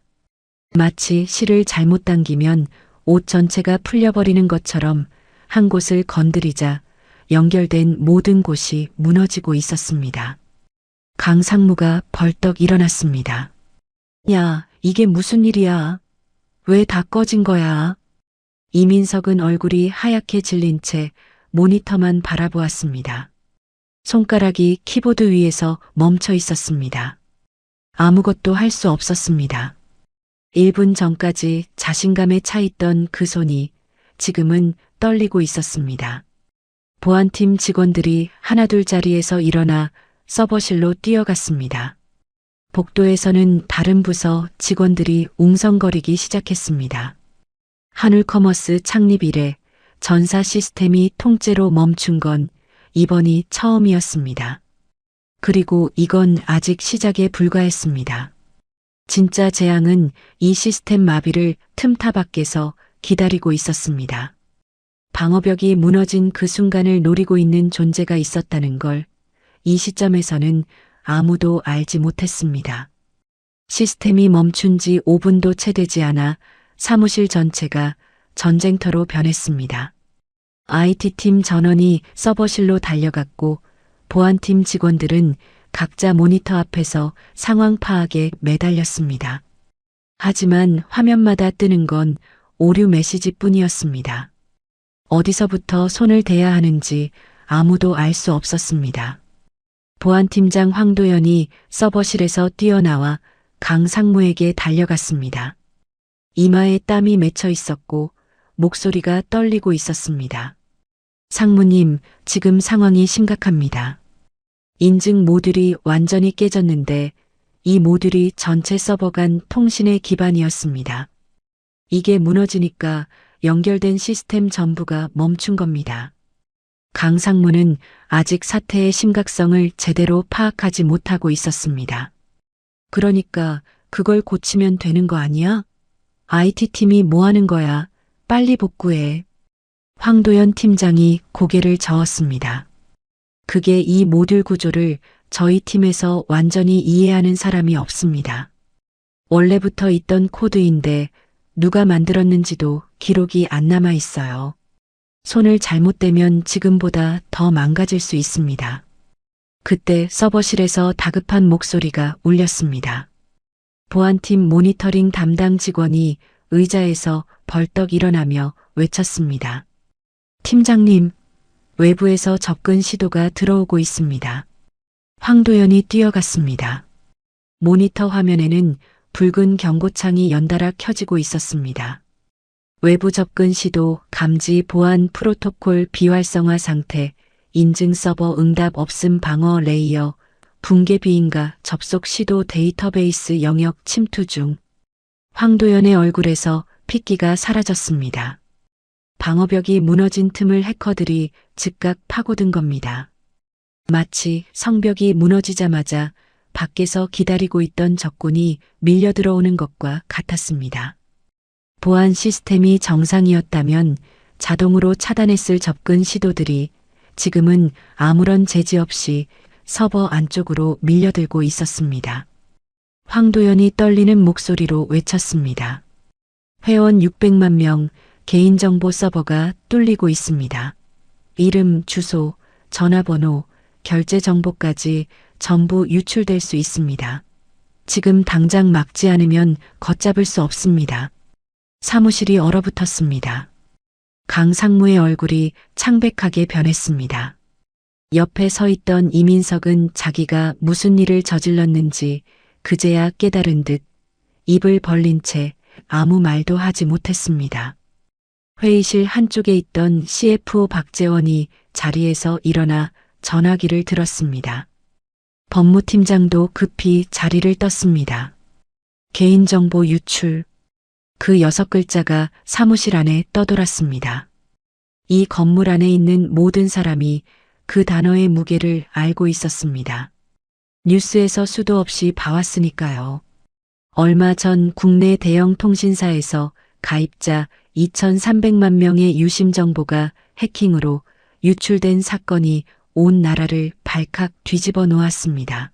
마치 실을 잘못 당기면 옷 전체가 풀려버리는 것처럼 한 곳을 건드리자 연결된 모든 곳이 무너지고 있었습니다. 강상무가 벌떡 일어났습니다. 야, 이게 무슨 일이야? 왜 다 꺼진 거야? 이민석은 얼굴이 하얗게 질린 채 모니터만 바라보았습니다. 손가락이 키보드 위에서 멈춰 있었습니다. 아무것도 할 수 없었습니다. 1분 전까지 자신감에 차 있던 그 손이 지금은 떨리고 있었습니다. 보안팀 직원들이 하나둘 자리에서 일어나 서버실로 뛰어갔습니다. 복도에서는 다른 부서 직원들이 웅성거리기 시작했습니다. 한울커머스 창립 이래 전사 시스템이 통째로 멈춘 건 이번이 처음이었습니다. 그리고 이건 아직 시작에 불과했습니다. 진짜 재앙은 이 시스템 마비를 틈타 밖에서 기다리고 있었습니다. 방어벽이 무너진 그 순간을 노리고 있는 존재가 있었다는 걸 이 시점에서는 아무도 알지 못했습니다. 시스템이 멈춘 지 5분도 채 되지 않아 사무실 전체가 전쟁터로 변했습니다. IT팀 전원이 서버실로 달려갔고 보안팀 직원들은 각자 모니터 앞에서 상황 파악에 매달렸습니다. 하지만 화면마다 뜨는 건 오류 메시지뿐이었습니다. 어디서부터 손을 대야 하는지 아무도 알 수 없었습니다. 보안팀장 황도연이 서버실에서 뛰어나와 강상무에게 달려갔습니다. 이마에 땀이 맺혀 있었고 목소리가 떨리고 있었습니다. 상무님, 지금 상황이 심각합니다. 인증 모듈이 완전히 깨졌는데 이 모듈이 전체 서버 간 통신의 기반이었습니다. 이게 무너지니까 연결된 시스템 전부가 멈춘 겁니다. 강상무는 아직 사태의 심각성을 제대로 파악하지 못하고 있었습니다. 그러니까 그걸 고치면 되는 거 아니야? IT팀이 뭐 하는 거야? 빨리 복구해. 황도연 팀장이 고개를 저었습니다. 그게 이 모듈 구조를 저희 팀에서 완전히 이해하는 사람이 없습니다. 원래부터 있던 코드인데 누가 만들었는지도 기록이 안 남아 있어요. 손을 잘못 대면 지금보다 더 망가질 수 있습니다. 그때 서버실에서 다급한 목소리가 울렸습니다. 보안팀 모니터링 담당 직원이 의자에서 벌떡 일어나며 외쳤습니다. 팀장님, 외부에서 접근 시도가 들어오고 있습니다. 황도연이 뛰어갔습니다. 모니터 화면에는 붉은 경고창이 연달아 켜지고 있었습니다. 외부 접근 시도, 감지 보안 프로토콜 비활성화 상태, 인증 서버 응답 없음 방어 레이어, 붕괴 비인가 접속 시도 데이터베이스 영역 침투 중. 황도연의 얼굴에서 핏기가 사라졌습니다. 방어벽이 무너진 틈을 해커들이 즉각 파고든 겁니다. 마치 성벽이 무너지자마자 밖에서 기다리고 있던 적군이 밀려 들어오는 것과 같았습니다. 보안 시스템이 정상이었다면 자동으로 차단했을 접근 시도들이 지금은 아무런 제지 없이 서버 안쪽으로 밀려들고 있었습니다. 황도연이 떨리는 목소리로 외쳤습니다. 회원 600만 명 개인정보 서버가 뚫리고 있습니다. 이름, 주소, 전화번호, 결제 정보까지 전부 유출될 수 있습니다. 지금 당장 막지 않으면 걷잡을 수 없습니다. 사무실이 얼어붙었습니다. 강상무의 얼굴이 창백하게 변했습니다. 옆에 서 있던 이민석은 자기가 무슨 일을 저질렀는지 그제야 깨달은 듯 입을 벌린 채 아무 말도 하지 못했습니다. 회의실 한쪽에 있던 CFO 박재원이 자리에서 일어나 전화기를 들었습니다. 법무팀장도 급히 자리를 떴습니다. 개인정보 유출. 그 6글자가 사무실 안에 떠돌았습니다. 이 건물 안에 있는 모든 사람이 그 단어의 무게를 알고 있었습니다. 뉴스에서 수도 없이 봐왔으니까요. 얼마 전 국내 대형 통신사에서 가입자 2,300만 명의 유심 정보가 해킹으로 유출된 사건이 온 나라를 발칵 뒤집어 놓았습니다.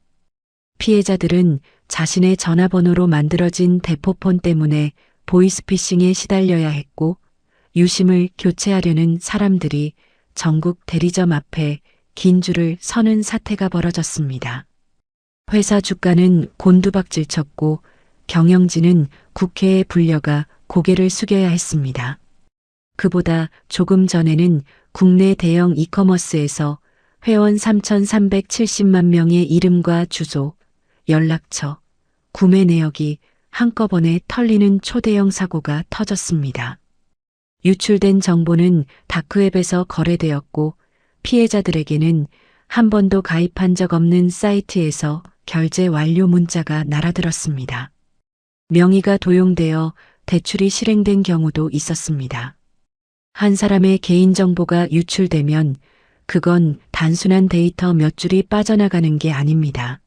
피해자들은 자신의 전화번호로 만들어진 대포폰 때문에 보이스피싱에 시달려야 했고 유심을 교체하려는 사람들이 전국 대리점 앞에 긴 줄을 서는 사태가 벌어졌습니다. 회사 주가는 곤두박질 쳤고 경영진은 국회에 불려가 고개를 숙여야 했습니다. 그보다 조금 전에는 국내 대형 이커머스에서 회원 3,370만 명의 이름과 주소, 연락처, 구매 내역이 한꺼번에 털리는 초대형 사고가 터졌습니다. 유출된 정보는 다크웹에서 거래되었고 피해자들에게는 한 번도 가입한 적 없는 사이트에서 결제 완료 문자가 날아들었습니다. 명의가 도용되어 대출이 실행된 경우도 있었습니다. 한 사람의 개인정보가 유출되면 그건 단순한 데이터 몇 줄이 빠져나가는 게 아닙니다.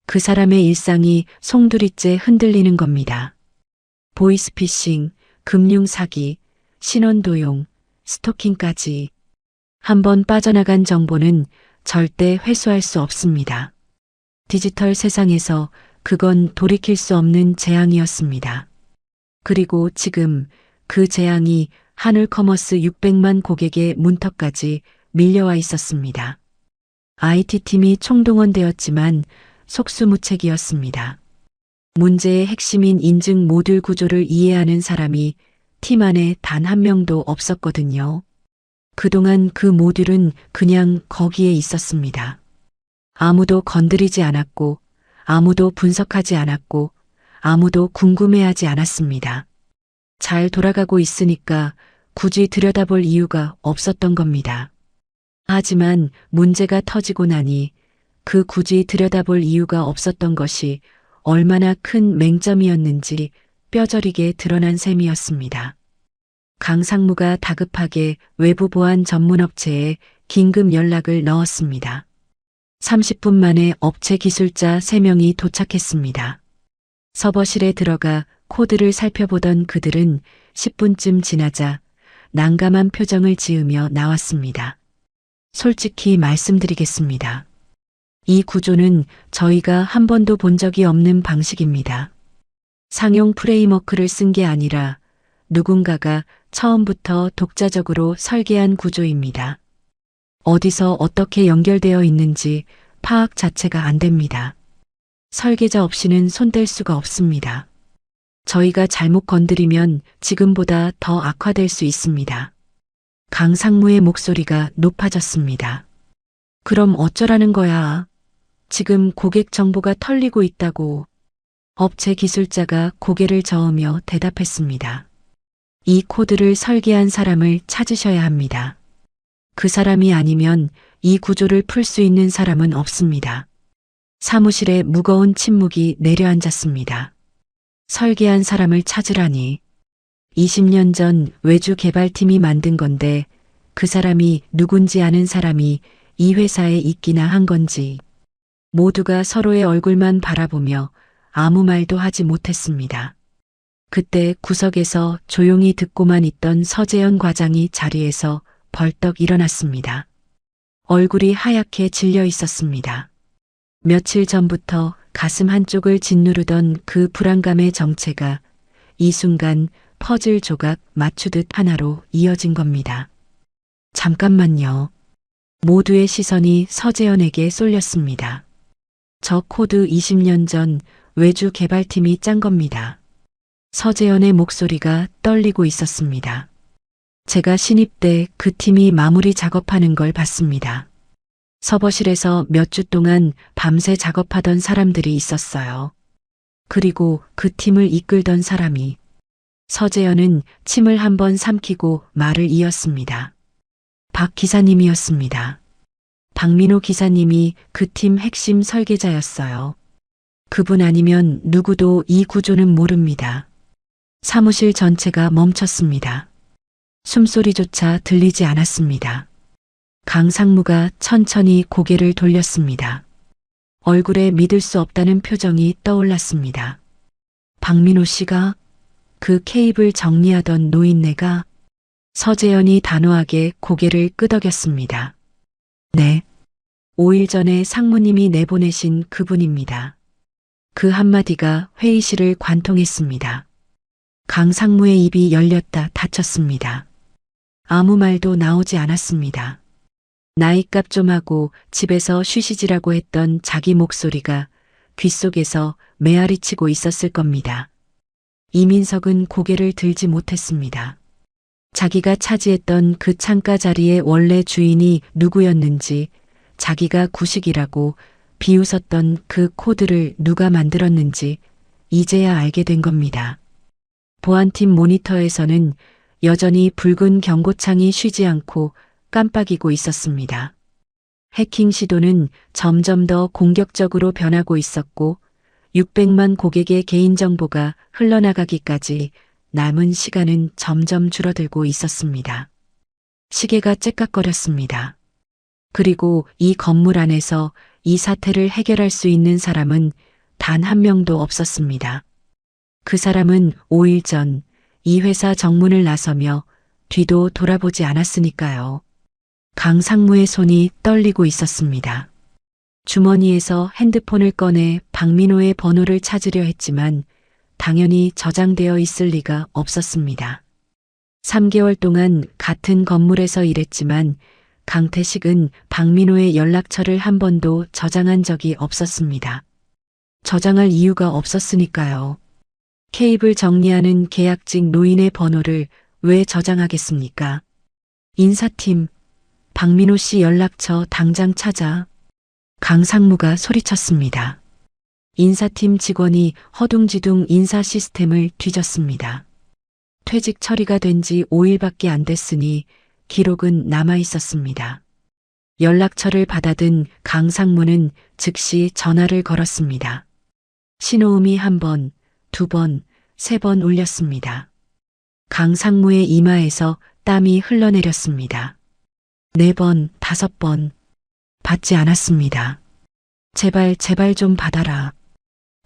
그 사람의 일상이 송두리째 흔들리는 겁니다. 보이스피싱, 금융사기, 신원도용, 스토킹까지. 한번 빠져나간 정보는 절대 회수할 수 없습니다. 디지털 세상에서 그건 돌이킬 수 없는 재앙이었습니다. 그리고 지금 그 재앙이 한울커머스 600만 고객의 문턱까지 밀려와 있었습니다. IT팀이 총동원되었지만 속수무책이었습니다. 문제의 핵심인 인증 모듈 구조를 이해하는 사람이 팀 안에 단 한 명도 없었거든요. 그동안 그 모듈은 그냥 거기에 있었습니다. 아무도 건드리지 않았고, 아무도 분석하지 않았고, 아무도 궁금해하지 않았습니다. 잘 돌아가고 있으니까 굳이 들여다볼 이유가 없었던 겁니다. 하지만 문제가 터지고 나니 그 굳이 들여다볼 이유가 없었던 것이 얼마나 큰 맹점이었는지 뼈저리게 드러난 셈이었습니다. 강 상무가 다급하게 외부 보안 전문 업체에 긴급 연락을 넣었습니다. 30분 만에 업체 기술자 3명이 도착했습니다. 서버실에 들어가 코드를 살펴보던 그들은 10분쯤 지나자 난감한 표정을 지으며 나왔습니다. 솔직히 말씀드리겠습니다. 이 구조는 저희가 한 번도 본 적이 없는 방식입니다. 상용 프레임워크를 쓴 게 아니라 누군가가 처음부터 독자적으로 설계한 구조입니다. 어디서 어떻게 연결되어 있는지 파악 자체가 안 됩니다. 설계자 없이는 손댈 수가 없습니다. 저희가 잘못 건드리면 지금보다 더 악화될 수 있습니다. 강 상무의 목소리가 높아졌습니다. 그럼 어쩌라는 거야? 지금 고객 정보가 털리고 있다고. 업체 기술자가 고개를 저으며 대답했습니다. 이 코드를 설계한 사람을 찾으셔야 합니다. 그 사람이 아니면 이 구조를 풀 수 있는 사람은 없습니다. 사무실에 무거운 침묵이 내려앉았습니다. 설계한 사람을 찾으라니. 20년 전 외주 개발팀이 만든 건데 그 사람이 누군지 아는 사람이 이 회사에 있기나 한 건지. 모두가 서로의 얼굴만 바라보며 아무 말도 하지 못했습니다. 그때 구석에서 조용히 듣고만 있던 서재현 과장이 자리에서 벌떡 일어났습니다. 얼굴이 하얗게 질려 있었습니다. 며칠 전부터 가슴 한쪽을 짓누르던 그 불안감의 정체가 이 순간 퍼즐 조각 맞추듯 하나로 이어진 겁니다. 잠깐만요. 모두의 시선이 서재현에게 쏠렸습니다. 저 코드 20년 전 외주 개발팀이 짠 겁니다. 서재현의 목소리가 떨리고 있었습니다. 제가 신입 때 그 팀이 마무리 작업하는 걸 봤습니다. 서버실에서 몇 주 동안 밤새 작업하던 사람들이 있었어요. 그리고 그 팀을 이끌던 사람이. 서재현은 침을 한번 삼키고 말을 이었습니다. 박 기사님이었습니다. 박민호 기사님이 그 팀 핵심 설계자였어요. 그분 아니면 누구도 이 구조는 모릅니다. 사무실 전체가 멈췄습니다. 숨소리조차 들리지 않았습니다. 강 상무가 천천히 고개를 돌렸습니다. 얼굴에 믿을 수 없다는 표정이 떠올랐습니다. 박민호 씨가? 그 케이블 정리하던 노인네가? 서재현이 단호하게 고개를 끄덕였습니다. 네. 5일 전에 상무님이 내보내신 그분입니다. 그 한마디가 회의실을 관통했습니다. 강 상무의 입이 열렸다 닫혔습니다. 아무 말도 나오지 않았습니다. 나이값 좀 하고 집에서 쉬시지라고 했던 자기 목소리가 귓속에서 메아리치고 있었을 겁니다. 이민석은 고개를 들지 못했습니다. 자기가 차지했던 그 창가 자리의 원래 주인이 누구였는지, 자기가 구식이라고 비웃었던 그 코드를 누가 만들었는지 이제야 알게 된 겁니다. 보안팀 모니터에서는 여전히 붉은 경고창이 쉬지 않고 깜빡이고 있었습니다. 해킹 시도는 점점 더 공격적으로 변하고 있었고 600만 고객의 개인정보가 흘러나가기까지 남은 시간은 점점 줄어들고 있었습니다. 시계가 째깍거렸습니다. 그리고 이 건물 안에서 이 사태를 해결할 수 있는 사람은 단 한 명도 없었습니다. 그 사람은 5일 전 이 회사 정문을 나서며 뒤도 돌아보지 않았으니까요. 강상무의 손이 떨리고 있었습니다. 주머니에서 핸드폰을 꺼내 박민호의 번호를 찾으려 했지만 당연히 저장되어 있을 리가 없었습니다. 3개월 동안 같은 건물에서 일했지만 강태식은 박민호의 연락처를 한 번도 저장한 적이 없었습니다. 저장할 이유가 없었으니까요. 케이블 정리하는 계약직 노인의 번호를 왜 저장하겠습니까? 인사팀, 박민호 씨 연락처 당장 찾아. 강상무가 소리쳤습니다. 인사팀 직원이 허둥지둥 인사 시스템을 뒤졌습니다. 퇴직 처리가 된 지 5일밖에 안 됐으니 기록은 남아 있었습니다. 연락처를 받아든 강상무는 즉시 전화를 걸었습니다. 신호음이 1번, 2번, 3번 울렸습니다. 강상무의 이마에서 땀이 흘러내렸습니다. 4번, 5번. 받지 않았습니다. 제발 좀 받아라.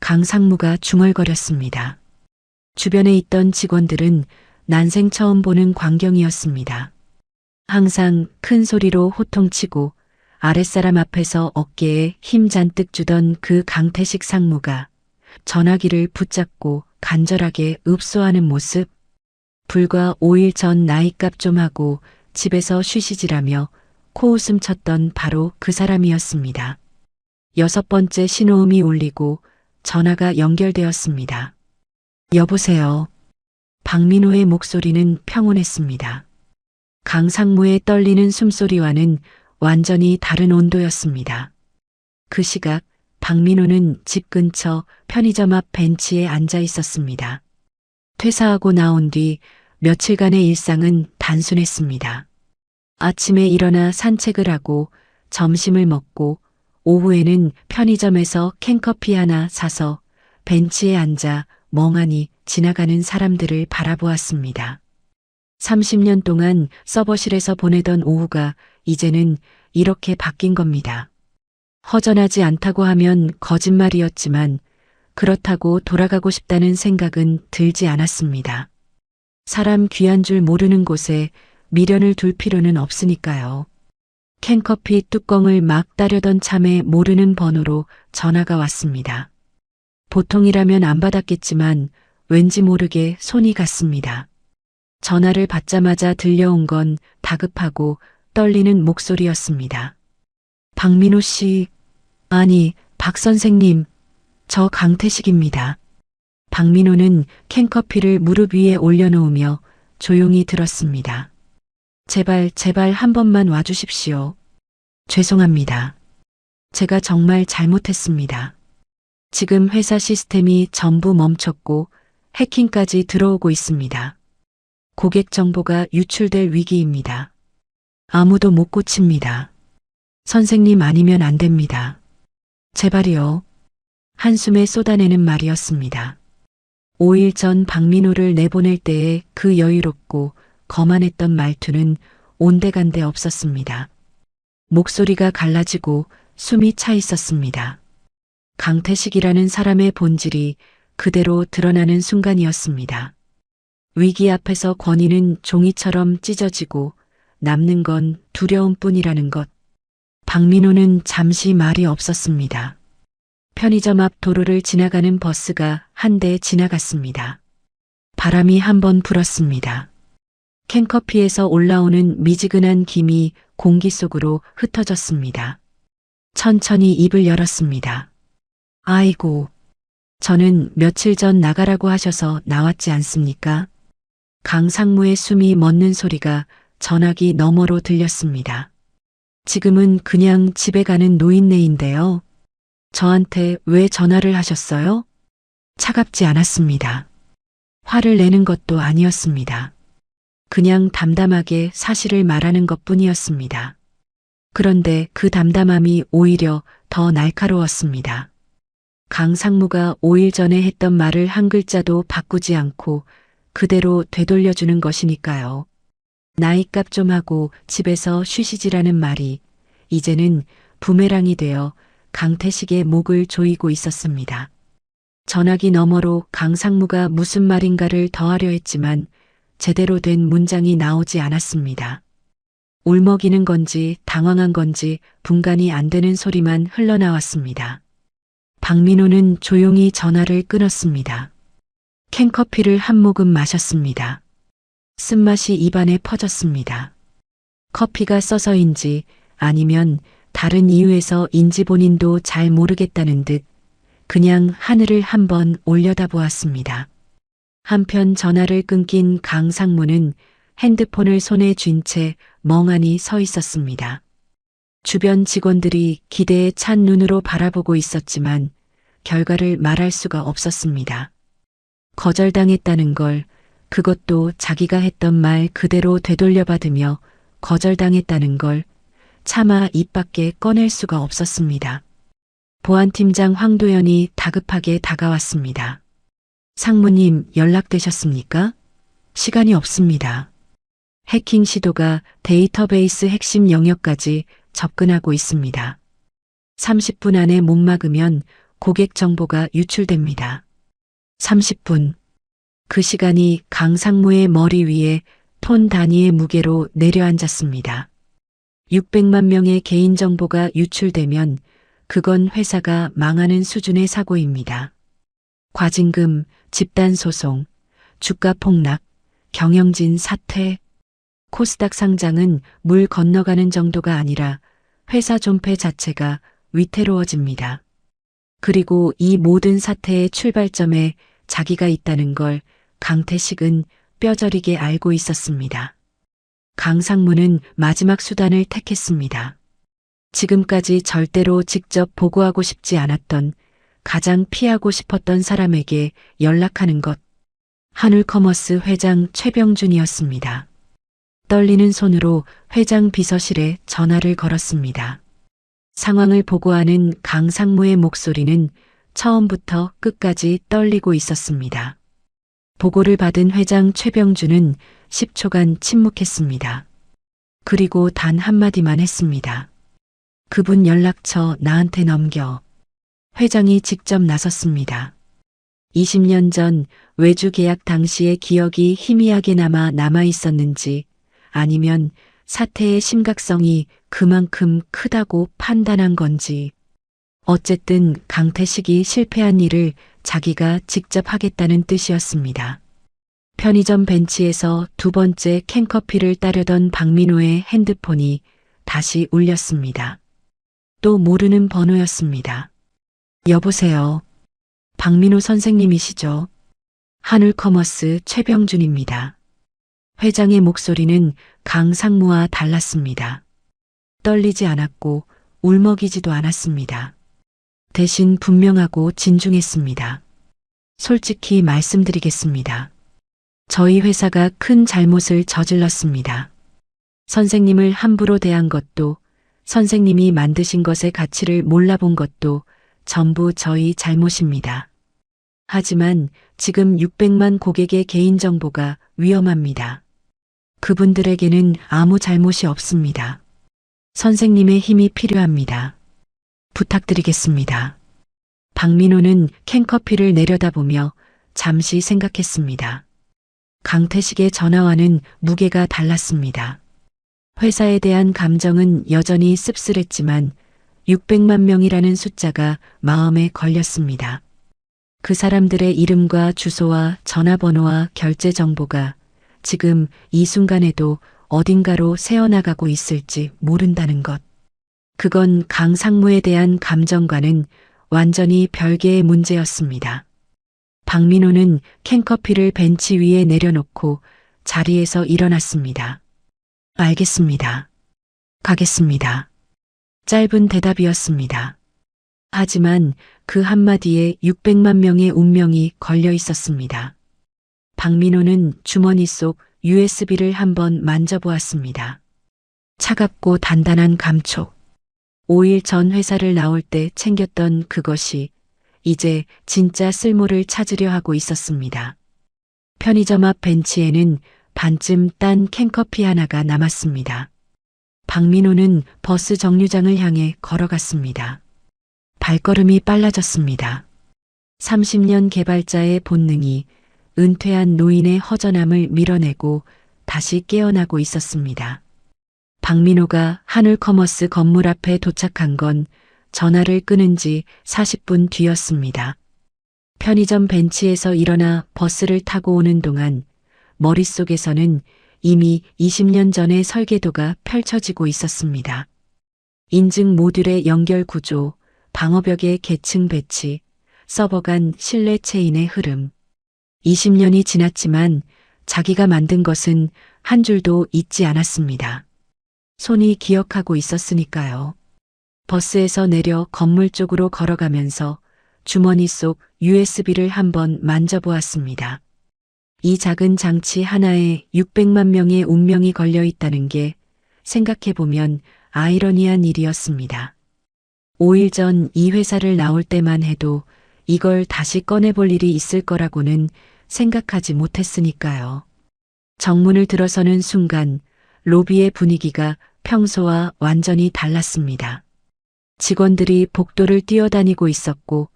강상무가 중얼거렸습니다. 주변에 있던 직원들은 난생 처음 보는 광경이었습니다. 항상 큰 소리로 호통치고 아랫사람 앞에서 어깨에 힘 잔뜩 주던 그 강태식 상무가 전화기를 붙잡고 간절하게 읍소하는 모습. 불과 5일 전 나이값 좀 하고 집에서 쉬시지라며 코웃음 쳤던 바로 그 사람이었습니다. 6번째 신호음이 울리고 전화가 연결되었습니다. 여보세요. 박민호의 목소리는 평온했습니다. 강상무의 떨리는 숨소리와는 완전히 다른 온도였습니다. 그 시각 박민호는 집 근처 편의점 앞 벤치에 앉아 있었습니다. 퇴사하고 나온 뒤 며칠간의 일상은 단순했습니다. 아침에 일어나 산책을 하고 점심을 먹고 오후에는 편의점에서 캔커피 하나 사서 벤치에 앉아 멍하니 지나가는 사람들을 바라보았습니다. 30년 동안 서버실에서 보내던 오후가 이제는 이렇게 바뀐 겁니다. 허전하지 않다고 하면 거짓말이었지만 그렇다고 돌아가고 싶다는 생각은 들지 않았습니다. 사람 귀한 줄 모르는 곳에 미련을 둘 필요는 없으니까요. 캔커피 뚜껑을 막 따려던 참에 모르는 번호로 전화가 왔습니다. 보통이라면 안 받았겠지만 왠지 모르게 손이 갔습니다. 전화를 받자마자 들려온 건 다급하고 떨리는 목소리였습니다. 박민호 씨, 아니, 박 선생님, 저 강태식입니다. 박민호는 캔커피를 무릎 위에 올려놓으며 조용히 들었습니다. 제발 한 번만 와주십시오. 죄송합니다. 제가 정말 잘못했습니다. 지금 회사 시스템이 전부 멈췄고 해킹까지 들어오고 있습니다. 고객 정보가 유출될 위기입니다. 아무도 못 고칩니다. 선생님 아니면 안 됩니다. 제발이요. 한숨에 쏟아내는 말이었습니다. 5일 전 박민호를 내보낼 때의 그 여유롭고 거만했던 말투는 온데간데 없었습니다. 목소리가 갈라지고 숨이 차 있었습니다. 강태식이라는 사람의 본질이 그대로 드러나는 순간이었습니다. 위기 앞에서 권위는 종이처럼 찢어지고 남는 건 두려움뿐이라는 것. 박민호는 잠시 말이 없었습니다. 편의점 앞 도로를 지나가는 버스가 한 대 지나갔습니다. 바람이 한번 불었습니다. 캔커피에서 올라오는 미지근한 김이 공기 속으로 흩어졌습니다. 천천히 입을 열었습니다. 아이고, 저는 며칠 전 나가라고 하셔서 나왔지 않습니까? 강상무의 숨이 멎는 소리가 전화기 너머로 들렸습니다. 지금은 그냥 집에 가는 노인네인데요. 저한테 왜 전화를 하셨어요? 차갑지 않았습니다. 화를 내는 것도 아니었습니다. 그냥 담담하게 사실을 말하는 것뿐이었습니다. 그런데 그 담담함이 오히려 더 날카로웠습니다. 강상무가 5일 전에 했던 말을 한 글자도 바꾸지 않고 그대로 되돌려주는 것이니까요. 나이값 좀 하고 집에서 쉬시지라는 말이 이제는 부메랑이 되어 강태식의 목을 조이고 있었습니다. 전화기 너머로 강상무가 무슨 말인가를 더하려 했지만 제대로 된 문장이 나오지 않았습니다. 울먹이는 건지 당황한 건지 분간이 안 되는 소리만 흘러나왔습니다. 박민호는 조용히 전화를 끊었습니다. 캔커피를 한 모금 마셨습니다. 쓴맛이 입안에 퍼졌습니다. 커피가 써서인지 아니면 다른 이유에서인지 본인도 잘 모르겠다는 듯 그냥 하늘을 한번 올려다보았습니다. 한편 전화를 끊긴 강상무는 핸드폰을 손에 쥔 채 멍하니 서 있었습니다. 주변 직원들이 기대에 찬 눈으로 바라보고 있었지만 결과를 말할 수가 없었습니다. 거절당했다는 걸, 그것도 자기가 했던 말 그대로 되돌려받으며 거절당했다는 걸 차마 입 밖에 꺼낼 수가 없었습니다. 보안팀장 황도연이 다급하게 다가왔습니다. 상무님 연락되셨습니까? 시간이 없습니다. 해킹 시도가 데이터베이스 핵심 영역까지 접근하고 있습니다. 30분 안에 못 막으면 고객 정보가 유출됩니다. 30분. 그 시간이 강상무의 머리 위에 톤 단위의 무게로 내려앉았습니다. 600만 명의 개인정보가 유출되면 그건 회사가 망하는 수준의 사고입니다. 과징금, 집단소송, 주가 폭락, 경영진 사퇴, 코스닥 상장은 물 건너가는 정도가 아니라 회사 존폐 자체가 위태로워집니다. 그리고 이 모든 사태의 출발점에 자기가 있다는 걸 강태식은 뼈저리게 알고 있었습니다. 강상무는 마지막 수단을 택했습니다. 지금까지 절대로 직접 보고하고 싶지 않았던 가장 피하고 싶었던 사람에게 연락하는 것. 한울커머스 회장 최병준이었습니다. 떨리는 손으로 회장 비서실에 전화를 걸었습니다. 상황을 보고하는 강상무의 목소리는 처음부터 끝까지 떨리고 있었습니다. 보고를 받은 회장 최병준은 10초간 침묵했습니다. 그리고 단 한마디만 했습니다. 그분 연락처 나한테 넘겨. 회장이 직접 나섰습니다. 20년 전 외주 계약 당시의 기억이 희미하게 남아 있었는지 아니면 사태의 심각성이 그만큼 크다고 판단한 건지 어쨌든 강태식이 실패한 일을 자기가 직접 하겠다는 뜻이었습니다. 편의점 벤치에서 두 번째 캔커피를 따려던 박민호의 핸드폰이 다시 울렸습니다. 또 모르는 번호였습니다. 여보세요. 박민호 선생님이시죠? 한울커머스 최병준입니다. 회장의 목소리는 강상무와 달랐습니다. 떨리지 않았고 울먹이지도 않았습니다. 대신 분명하고 진중했습니다. 솔직히 말씀드리겠습니다. 저희 회사가 큰 잘못을 저질렀습니다. 선생님을 함부로 대한 것도 선생님이 만드신 것의 가치를 몰라본 것도 전부 저희 잘못입니다. 하지만 지금 600만 고객의 개인정보가 위험합니다. 그분들에게는 아무 잘못이 없습니다. 선생님의 힘이 필요합니다. 부탁드리겠습니다. 박민호는 캔커피를 내려다보며 잠시 생각했습니다. 강태식의 전화와는 무게가 달랐습니다. 회사에 대한 감정은 여전히 씁쓸했지만 600만 명이라는 숫자가 마음에 걸렸습니다. 그 사람들의 이름과 주소와 전화번호와 결제 정보가 지금 이 순간에도 어딘가로 새어나가고 있을지 모른다는 것. 그건 강상무에 대한 감정과는 완전히 별개의 문제였습니다. 박민호는 캔커피를 벤치 위에 내려놓고 자리에서 일어났습니다. 알겠습니다. 가겠습니다. 짧은 대답이었습니다. 하지만 그 한마디에 600만 명의 운명이 걸려 있었습니다. 박민호는 주머니 속 USB를 한번 만져보았습니다. 차갑고 단단한 감촉. 5일 전 회사를 나올 때 챙겼던 그것이 이제 진짜 쓸모를 찾으려 하고 있었습니다. 편의점 앞 벤치에는 반쯤 딴 캔커피 하나가 남았습니다. 박민호는 버스 정류장을 향해 걸어갔습니다. 발걸음이 빨라졌습니다. 30년 개발자의 본능이 은퇴한 노인의 허전함을 밀어내고 다시 깨어나고 있었습니다. 박민호가 한울커머스 건물 앞에 도착한 건 전화를 끊은 지 40분 뒤였습니다. 편의점 벤치에서 일어나 버스를 타고 오는 동안 머릿속에서는 이미 20년 전의 설계도가 펼쳐지고 있었습니다. 인증 모듈의 연결 구조, 방어벽의 계층 배치, 서버 간 신뢰 체인의 흐름. 20년이 지났지만 자기가 만든 것은 한 줄도 잊지 않았습니다. 손이 기억하고 있었으니까요. 버스에서 내려 건물 쪽으로 걸어가면서 주머니 속 USB를 한번 만져보았습니다. 이 작은 장치 하나에 600만 명의 운명이 걸려 있다는 게 생각해보면 아이러니한 일이었습니다. 5일 전 이 회사를 나올 때만 해도 이걸 다시 꺼내볼 일이 있을 거라고는 생각하지 못했으니까요. 정문을 들어서는 순간 로비의 분위기가 평소와 완전히 달랐습니다. 직원들이 복도를 뛰어다니고 있었고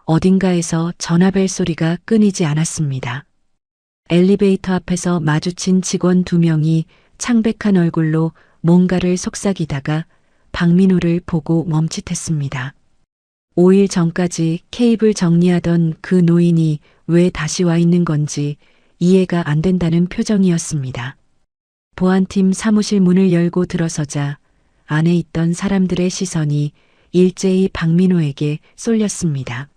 어딘가에서 전화벨 소리가 끊이지 않았습니다. 엘리베이터 앞에서 마주친 직원 2명이 창백한 얼굴로 뭔가를 속삭이다가 박민호를 보고 멈칫했습니다. 5일 전까지 케이블 정리하던 그 노인이 왜 다시 와 있는 건지 이해가 안 된다는 표정이었습니다. 보안팀 사무실 문을 열고 들어서자 안에 있던 사람들의 시선이 일제히 박민호에게 쏠렸습니다.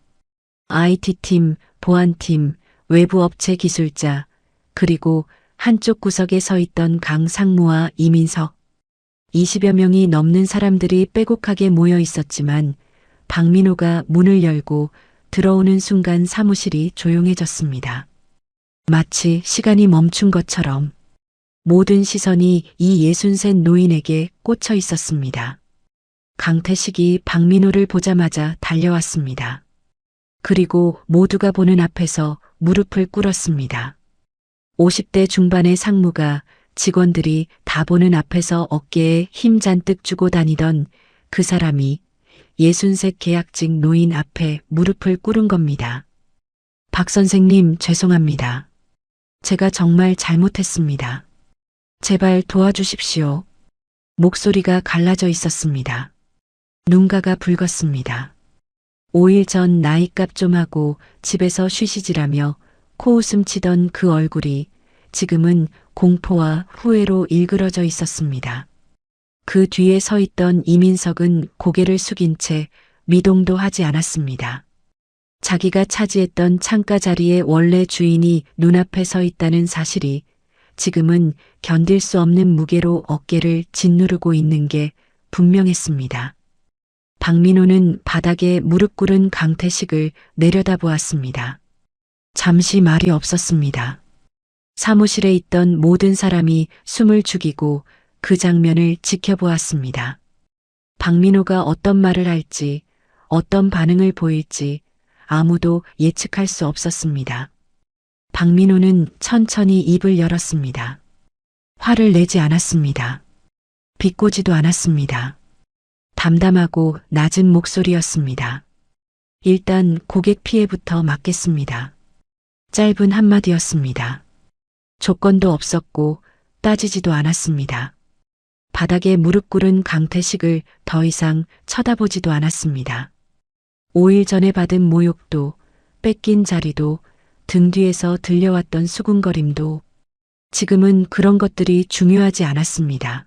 IT팀, 보안팀, 외부 업체 기술자, 그리고 한쪽 구석에 서 있던 강 상무와 이민석. 20여 명이 넘는 사람들이 빼곡하게 모여 있었지만 박민호가 문을 열고 들어오는 순간 사무실이 조용해졌습니다. 마치 시간이 멈춘 것처럼 모든 시선이 이 63 노인에게 꽂혀 있었습니다. 강태식이 박민호를 보자마자 달려왔습니다. 그리고 모두가 보는 앞에서 무릎을 꿇었습니다. 50대 중반의 상무가 직원들이 다 보는 앞에서 어깨에 힘 잔뜩 주고 다니던 그 사람이 63 계약직 노인 앞에 무릎을 꿇은 겁니다. 박 선생님, 죄송합니다. 제가 정말 잘못했습니다. 제발 도와주십시오. 목소리가 갈라져 있었습니다. 눈가가 붉었습니다. 5일 전 나이값 좀 하고 집에서 쉬시지라며 코웃음 치던 그 얼굴이 지금은 공포와 후회로 일그러져 있었습니다. 그 뒤에 서 있던 이민석은 고개를 숙인 채 미동도 하지 않았습니다. 자기가 차지했던 창가 자리의 원래 주인이 눈앞에 서 있다는 사실이 지금은 견딜 수 없는 무게로 어깨를 짓누르고 있는 게 분명했습니다. 박민호는 바닥에 무릎 꿇은 강태식을 내려다보았습니다. 잠시 말이 없었습니다. 사무실에 있던 모든 사람이 숨을 죽이고 그 장면을 지켜보았습니다. 박민호가 어떤 말을 할지, 어떤 반응을 보일지 아무도 예측할 수 없었습니다. 박민호는 천천히 입을 열었습니다. 화를 내지 않았습니다. 비꼬지도 않았습니다. 담담하고 낮은 목소리였습니다. 일단 고객 피해부터 막겠습니다. 짧은 한마디였습니다. 조건도 없었고 따지지도 않았습니다. 바닥에 무릎 꿇은 강태식을 더 이상 쳐다보지도 않았습니다. 5일 전에 받은 모욕도, 뺏긴 자리도, 등 뒤에서 들려왔던 수군거림도 지금은 그런 것들이 중요하지 않았습니다.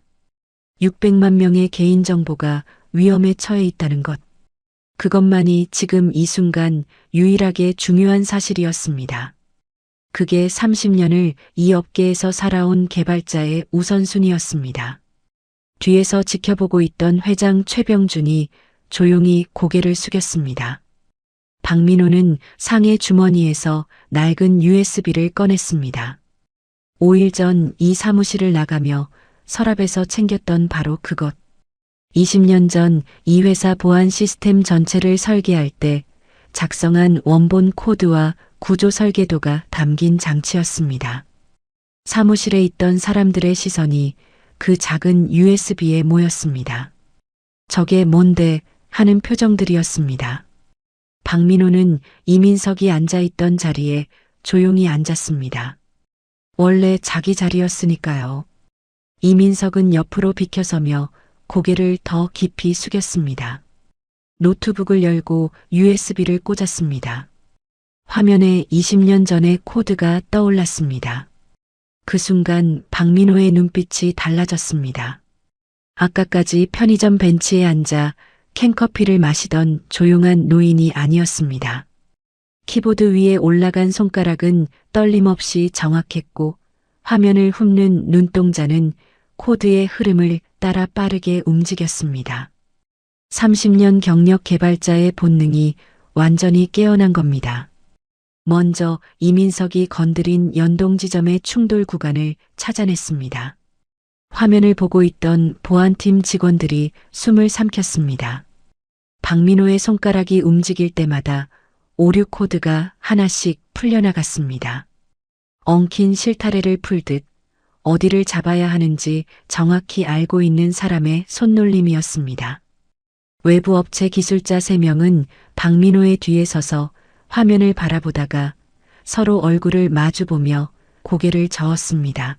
600만 명의 개인정보가 위험에 처해 있다는 것. 그것만이 지금 이 순간 유일하게 중요한 사실이었습니다. 그게 30년을 이 업계에서 살아온 개발자의 우선순위였습니다. 뒤에서 지켜보고 있던 회장 최병준이 조용히 고개를 숙였습니다. 박민호는 상의 주머니에서 낡은 USB를 꺼냈습니다. 5일 전 이 사무실을 나가며 서랍에서 챙겼던 바로 그것. 20년 전 이 회사 보안 시스템 전체를 설계할 때 작성한 원본 코드와 구조 설계도가 담긴 장치였습니다. 사무실에 있던 사람들의 시선이 그 작은 USB에 모였습니다. 저게 뭔데 하는 표정들이었습니다. 박민호는 이민석이 앉아있던 자리에 조용히 앉았습니다. 원래 자기 자리였으니까요. 이민석은 옆으로 비켜서며 고개를 더 깊이 숙였습니다. 노트북을 열고 USB를 꽂았습니다. 화면에 20년 전의 코드가 떠올랐습니다. 그 순간 박민호의 눈빛이 달라졌습니다. 아까까지 편의점 벤치에 앉아 캔커피를 마시던 조용한 노인이 아니었습니다. 키보드 위에 올라간 손가락은 떨림없이 정확했고 화면을 훑는 눈동자는 코드의 흐름을 따라 빠르게 움직였습니다. 30년 경력 개발자의 본능이 완전히 깨어난 겁니다. 먼저 이민석이 건드린 연동 지점의 충돌 구간을 찾아냈습니다. 화면을 보고 있던 보안팀 직원들이 숨을 삼켰습니다. 박민호의 손가락이 움직일 때마다 오류 코드가 하나씩 풀려나갔습니다. 엉킨 실타래를 풀듯 어디를 잡아야 하는지 정확히 알고 있는 사람의 손놀림이었습니다. 외부 업체 기술자 3명은 박민호의 뒤에 서서 화면을 바라보다가 서로 얼굴을 마주보며 고개를 저었습니다.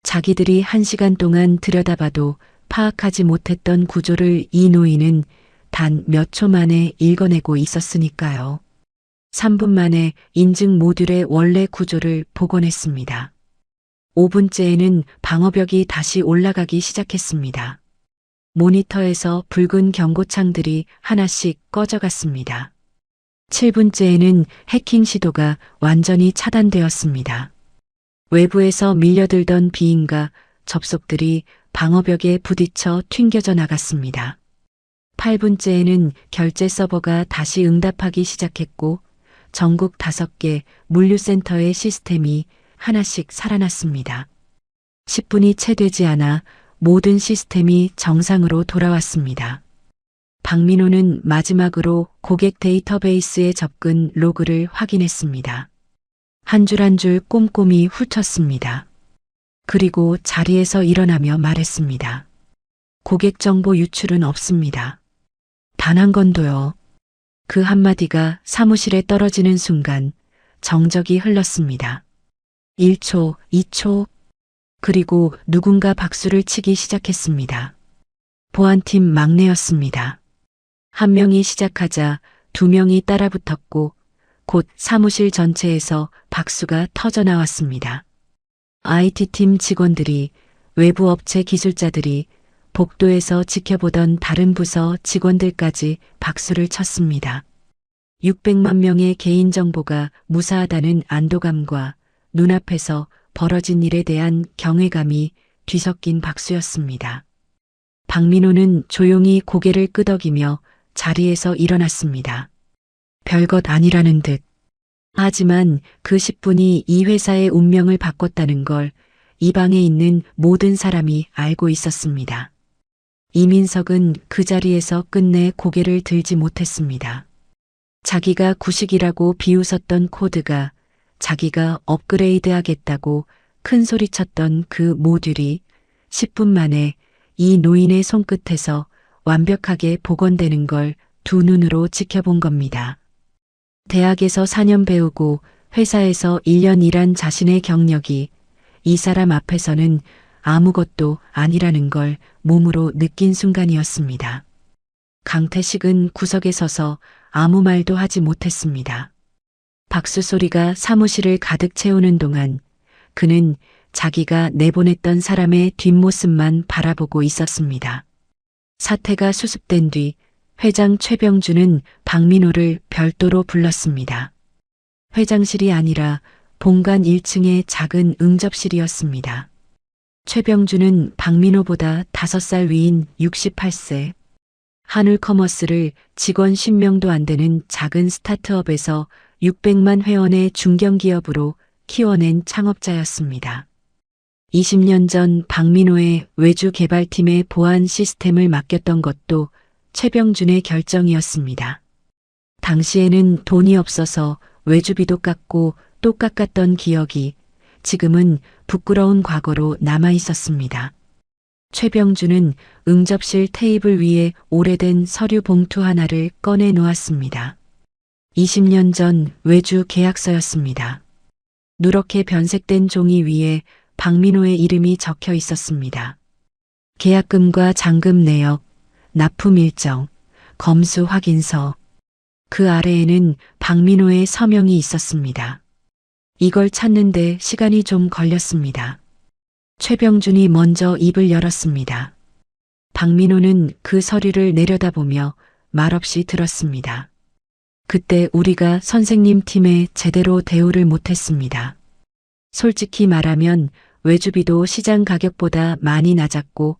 자기들이 1시간 동안 들여다봐도 파악하지 못했던 구조를 이 노인은 단 몇 초 만에 읽어내고 있었으니까요. 3분 만에 인증 모듈의 원래 구조를 복원했습니다. 5분째에는 방어벽이 다시 올라가기 시작했습니다. 모니터에서 붉은 경고창들이 하나씩 꺼져갔습니다. 7분째에는 해킹 시도가 완전히 차단되었습니다. 외부에서 밀려들던 비인가 접속들이 방어벽에 부딪혀 튕겨져 나갔습니다. 8분째에는 결제 서버가 다시 응답하기 시작했고 전국 5개 물류센터의 시스템이 하나씩 살아났습니다. 10분이 채 되지 않아 모든 시스템이 정상으로 돌아왔습니다. 박민호는 마지막으로 고객 데이터베이스에 접근 로그를 확인했습니다. 한 줄 한 줄 꼼꼼히 훑었습니다. 그리고 자리에서 일어나며 말했습니다. 고객 정보 유출은 없습니다. 단 한 건도요. 그 한마디가 사무실에 떨어지는 순간 정적이 흘렀습니다. 1초, 2초, 그리고 누군가 박수를 치기 시작했습니다. 보안팀 막내였습니다. 한 명이 시작하자 2명이 따라붙었고 곧 사무실 전체에서 박수가 터져 나왔습니다. IT팀 직원들이, 외부 업체 기술자들이, 복도에서 지켜보던 다른 부서 직원들까지 박수를 쳤습니다. 600만 명의 개인정보가 무사하다는 안도감과 눈앞에서 벌어진 일에 대한 경외감이 뒤섞인 박수였습니다. 박민호는 조용히 고개를 끄덕이며 자리에서 일어났습니다. 별것 아니라는 듯. 하지만 그 10분이 이 회사의 운명을 바꿨다는 걸 이 방에 있는 모든 사람이 알고 있었습니다. 이민석은 그 자리에서 끝내 고개를 들지 못했습니다. 자기가 구식이라고 비웃었던 코드가, 자기가 업그레이드하겠다고 큰 소리쳤던 그 모듈이 10분 만에 이 노인의 손끝에서 완벽하게 복원되는 걸 두 눈으로 지켜본 겁니다. 대학에서 4년 배우고 회사에서 1년 일한 자신의 경력이 이 사람 앞에서는 아무것도 아니라는 걸 몸으로 느낀 순간이었습니다. 강태식은 구석에 서서 아무 말도 하지 못했습니다. 박수 소리가 사무실을 가득 채우는 동안 그는 자기가 내보냈던 사람의 뒷모습만 바라보고 있었습니다. 사태가 수습된 뒤 회장 최병준은 박민호를 별도로 불렀습니다. 회장실이 아니라 본관 1층의 작은 응접실이었습니다. 최병준은 박민호보다 5살 위인 68세. 한울커머스를 직원 10명도 안 되는 작은 스타트업에서 600만 회원의 중견기업으로 키워낸 창업자였습니다. 20년 전 박민호의 외주 개발팀의 보안 시스템을 맡겼던 것도 최병준의 결정이었습니다. 당시에는 돈이 없어서 외주비도 깎고 또 깎았던 기억이 지금은 부끄러운 과거로 남아 있었습니다. 최병준은 응접실 테이블 위에 오래된 서류 봉투 하나를 꺼내 놓았습니다. 20년 전 외주 계약서였습니다. 누렇게 변색된 종이 위에 박민호의 이름이 적혀 있었습니다. 계약금과 잔금 내역, 납품 일정, 검수 확인서. 그 아래에는 박민호의 서명이 있었습니다. 이걸 찾는데 시간이 좀 걸렸습니다. 최병준이 먼저 입을 열었습니다. 박민호는 그 서류를 내려다보며 말없이 들었습니다. 그때 우리가 선생님 팀에 제대로 대우를 못했습니다. 솔직히 말하면 외주비도 시장 가격보다 많이 낮았고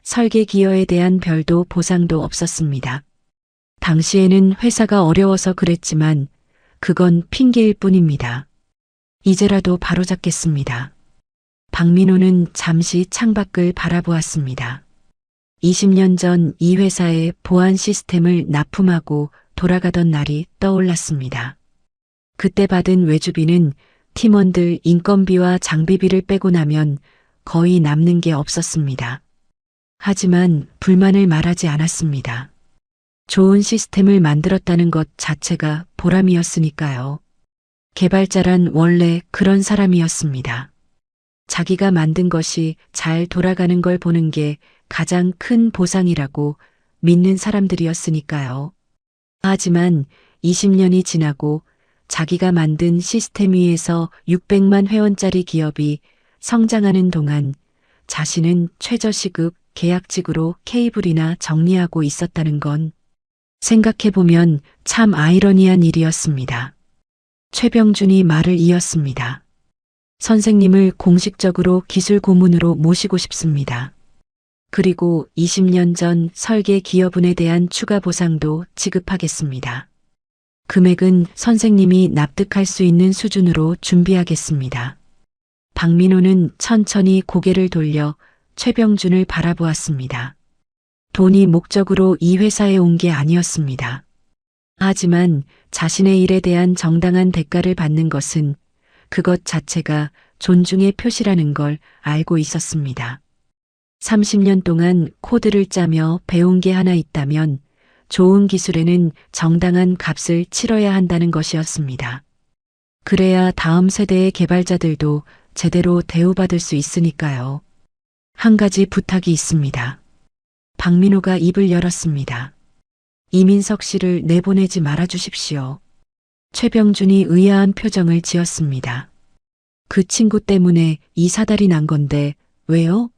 설계 기여에 대한 별도 보상도 없었습니다. 당시에는 회사가 어려워서 그랬지만 그건 핑계일 뿐입니다. 이제라도 바로잡겠습니다. 박민호는 잠시 창밖을 바라보았습니다. 20년 전 이 회사의 보안 시스템을 납품하고 돌아가던 날이 떠올랐습니다. 그때 받은 외주비는 팀원들 인건비와 장비비를 빼고 나면 거의 남는 게 없었습니다. 하지만 불만을 말하지 않았습니다. 좋은 시스템을 만들었다는 것 자체가 보람이었으니까요. 개발자란 원래 그런 사람이었습니다. 자기가 만든 것이 잘 돌아가는 걸 보는 게 가장 큰 보상이라고 믿는 사람들이었으니까요. 하지만 20년이 지나고 자기가 만든 시스템 위에서 600만 회원짜리 기업이 성장하는 동안 자신은 최저시급 계약직으로 케이블이나 정리하고 있었다는 건 생각해보면 참 아이러니한 일이었습니다. 최병준이 말을 이었습니다. 선생님을 공식적으로 기술 고문으로 모시고 싶습니다. 그리고 20년 전 설계 기여분에 대한 추가 보상도 지급하겠습니다. 금액은 선생님이 납득할 수 있는 수준으로 준비하겠습니다. 박민호는 천천히 고개를 돌려 최병준을 바라보았습니다. 돈이 목적으로 이 회사에 온 게 아니었습니다. 하지만 자신의 일에 대한 정당한 대가를 받는 것은 그것 자체가 존중의 표시라는 걸 알고 있었습니다. 30년 동안 코드를 짜며 배운 게 하나 있다면 좋은 기술에는 정당한 값을 치러야 한다는 것이었습니다. 그래야 다음 세대의 개발자들도 제대로 대우받을 수 있으니까요. 한 가지 부탁이 있습니다. 박민호가 입을 열었습니다. 이민석 씨를 내보내지 말아 주십시오. 최병준이 의아한 표정을 지었습니다. 그 친구 때문에 이 사달이 난 건데 왜요?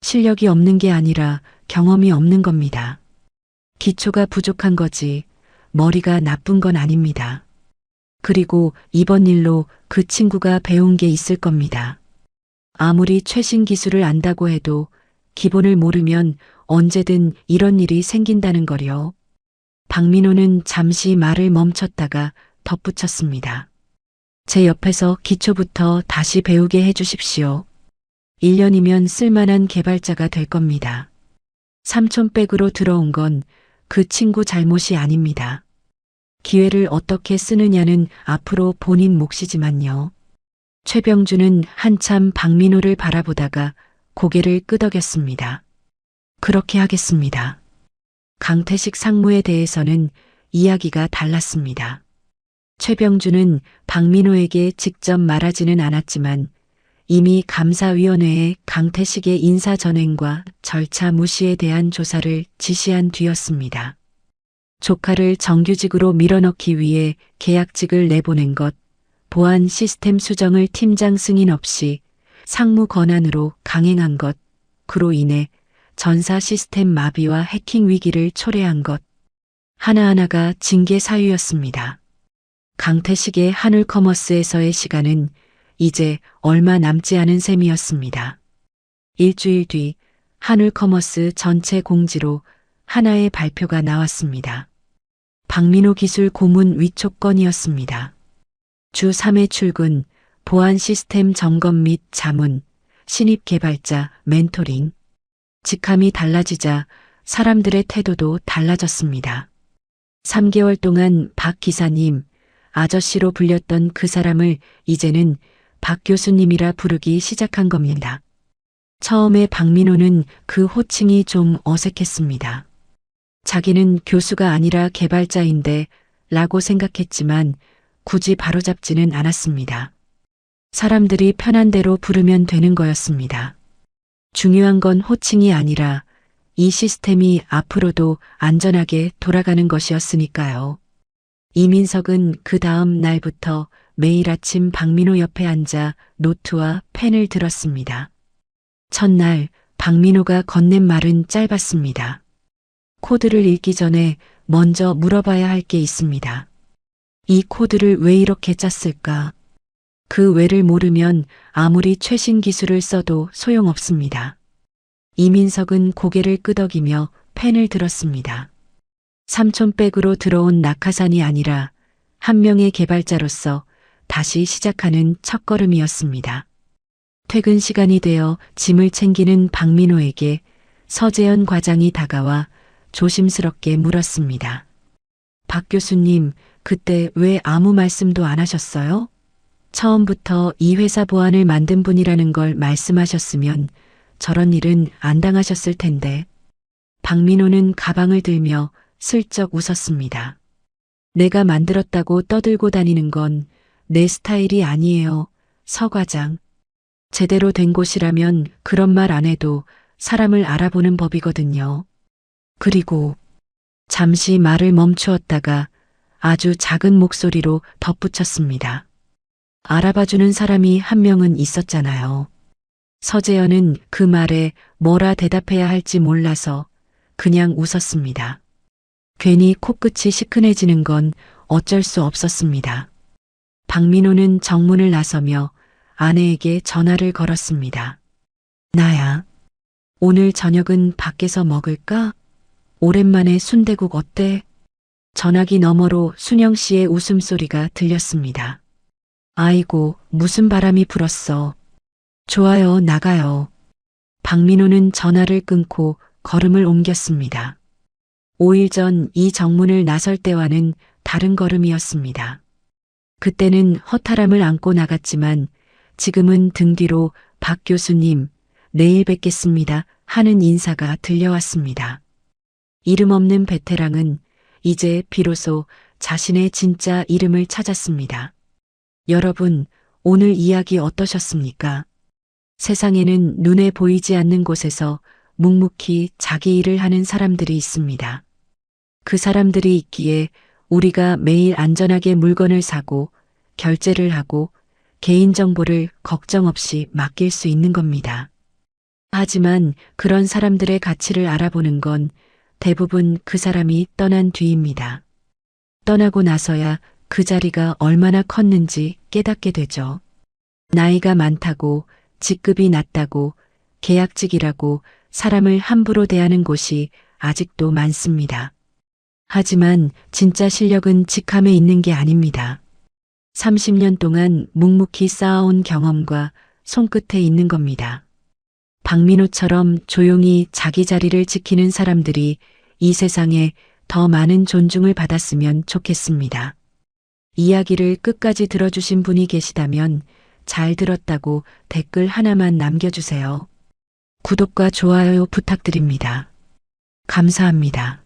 실력이 없는 게 아니라 경험이 없는 겁니다. 기초가 부족한 거지 머리가 나쁜 건 아닙니다. 그리고 이번 일로 그 친구가 배운 게 있을 겁니다. 아무리 최신 기술을 안다고 해도 기본을 모르면 언제든 이런 일이 생긴다는 거려. 박민호는 잠시 말을 멈췄다가 덧붙였습니다. 제 옆에서 기초부터 다시 배우게 해주십시오. 1년이면 쓸만한 개발자가 될 겁니다. 삼촌백으로 들어온 건 그 친구 잘못이 아닙니다. 기회를 어떻게 쓰느냐는 앞으로 본인 몫이지만요. 최병준은 한참 박민호를 바라보다가 고개를 끄덕였습니다. 그렇게 하겠습니다. 강태식 상무에 대해서는 이야기가 달랐습니다. 최병준은 박민호에게 직접 말하지는 않았지만 이미 감사위원회에 강태식의 인사 전횡과 절차 무시에 대한 조사를 지시한 뒤였습니다. 조카를 정규직으로 밀어넣기 위해 계약직을 내보낸 것, 보안 시스템 수정을 팀장 승인 없이 상무 권한으로 강행한 것, 그로 인해 전사 시스템 마비와 해킹 위기를 초래한 것, 하나하나가 징계 사유였습니다. 강태식의 한울커머스에서의 시간은 이제 얼마 남지 않은 셈이었습니다. 일주일 뒤 한울커머스 전체 공지로 하나의 발표가 나왔습니다. 박민호 기술 고문 위촉 건이었습니다. 주 3회 출근, 보안 시스템 점검 및 자문, 신입 개발자, 멘토링. 직함이 달라지자 사람들의 태도도 달라졌습니다. 3개월 동안 박 기사님, 아저씨로 불렸던 그 사람을 이제는 박 교수님이라 부르기 시작한 겁니다. 처음에 박민호는 그 호칭이 좀 어색했습니다. 자기는 교수가 아니라 개발자인데 라고 생각했지만 굳이 바로잡지는 않았습니다. 사람들이 편한 대로 부르면 되는 거였습니다. 중요한 건 호칭이 아니라 이 시스템이 앞으로도 안전하게 돌아가는 것이었으니까요. 이민석은 그 다음 날부터 매일 아침 박민호 옆에 앉아 노트와 펜을 들었습니다. 첫날 박민호가 건넨 말은 짧았습니다. 코드를 읽기 전에 먼저 물어봐야 할 게 있습니다. 이 코드를 왜 이렇게 짰을까? 그 왜를 모르면 아무리 최신 기술을 써도 소용없습니다. 이민석은 고개를 끄덕이며 펜을 들었습니다. 삼촌백으로 들어온 낙하산이 아니라 한 명의 개발자로서 다시 시작하는 첫걸음이었습니다. 퇴근 시간이 되어 짐을 챙기는 박민호에게 서재현 과장이 다가와 조심스럽게 물었습니다. 박 교수님, 그때 왜 아무 말씀도 안 하셨어요? 처음부터 이 회사 보안을 만든 분이라는 걸 말씀하셨으면 저런 일은 안 당하셨을 텐데. 박민호는 가방을 들며 슬쩍 웃었습니다. 내가 만들었다고 떠들고 다니는 건 내 스타일이 아니에요, 서 과장. 제대로 된 곳이라면 그런 말 안 해도 사람을 알아보는 법이거든요. 그리고 잠시 말을 멈추었다가 아주 작은 목소리로 덧붙였습니다. 알아봐주는 사람이 한 명은 있었잖아요. 서재현은 그 말에 뭐라 대답해야 할지 몰라서 그냥 웃었습니다. 괜히 코끝이 시큰해지는 건 어쩔 수 없었습니다. 박민호는 정문을 나서며 아내에게 전화를 걸었습니다. 나야. 오늘 저녁은 밖에서 먹을까? 오랜만에 순댓국 어때? 전화기 너머로 순영 씨의 웃음소리가 들렸습니다. 아이고, 무슨 바람이 불었어. 좋아요, 나가요. 박민호는 전화를 끊고 걸음을 옮겼습니다. 5일 전 이 정문을 나설 때와는 다른 걸음이었습니다. 그때는 허탈함을 안고 나갔지만 지금은 등 뒤로 박 교수님, 내일 뵙겠습니다 하는 인사가 들려왔습니다. 이름 없는 베테랑은 이제 비로소 자신의 진짜 이름을 찾았습니다. 여러분, 오늘 이야기 어떠셨습니까? 세상에는 눈에 보이지 않는 곳에서 묵묵히 자기 일을 하는 사람들이 있습니다. 그 사람들이 있기에 우리가 매일 안전하게 물건을 사고 결제를 하고 개인정보를 걱정 없이 맡길 수 있는 겁니다. 하지만 그런 사람들의 가치를 알아보는 건 대부분 그 사람이 떠난 뒤입니다. 떠나고 나서야 그 자리가 얼마나 컸는지 깨닫게 되죠. 나이가 많다고, 직급이 낮다고, 계약직이라고 사람을 함부로 대하는 곳이 아직도 많습니다. 하지만 진짜 실력은 직함에 있는 게 아닙니다. 30년 동안 묵묵히 쌓아온 경험과 손끝에 있는 겁니다. 박민호처럼 조용히 자기 자리를 지키는 사람들이 이 세상에 더 많은 존중을 받았으면 좋겠습니다. 이야기를 끝까지 들어주신 분이 계시다면 잘 들었다고 댓글 하나만 남겨주세요. 구독과 좋아요 부탁드립니다. 감사합니다.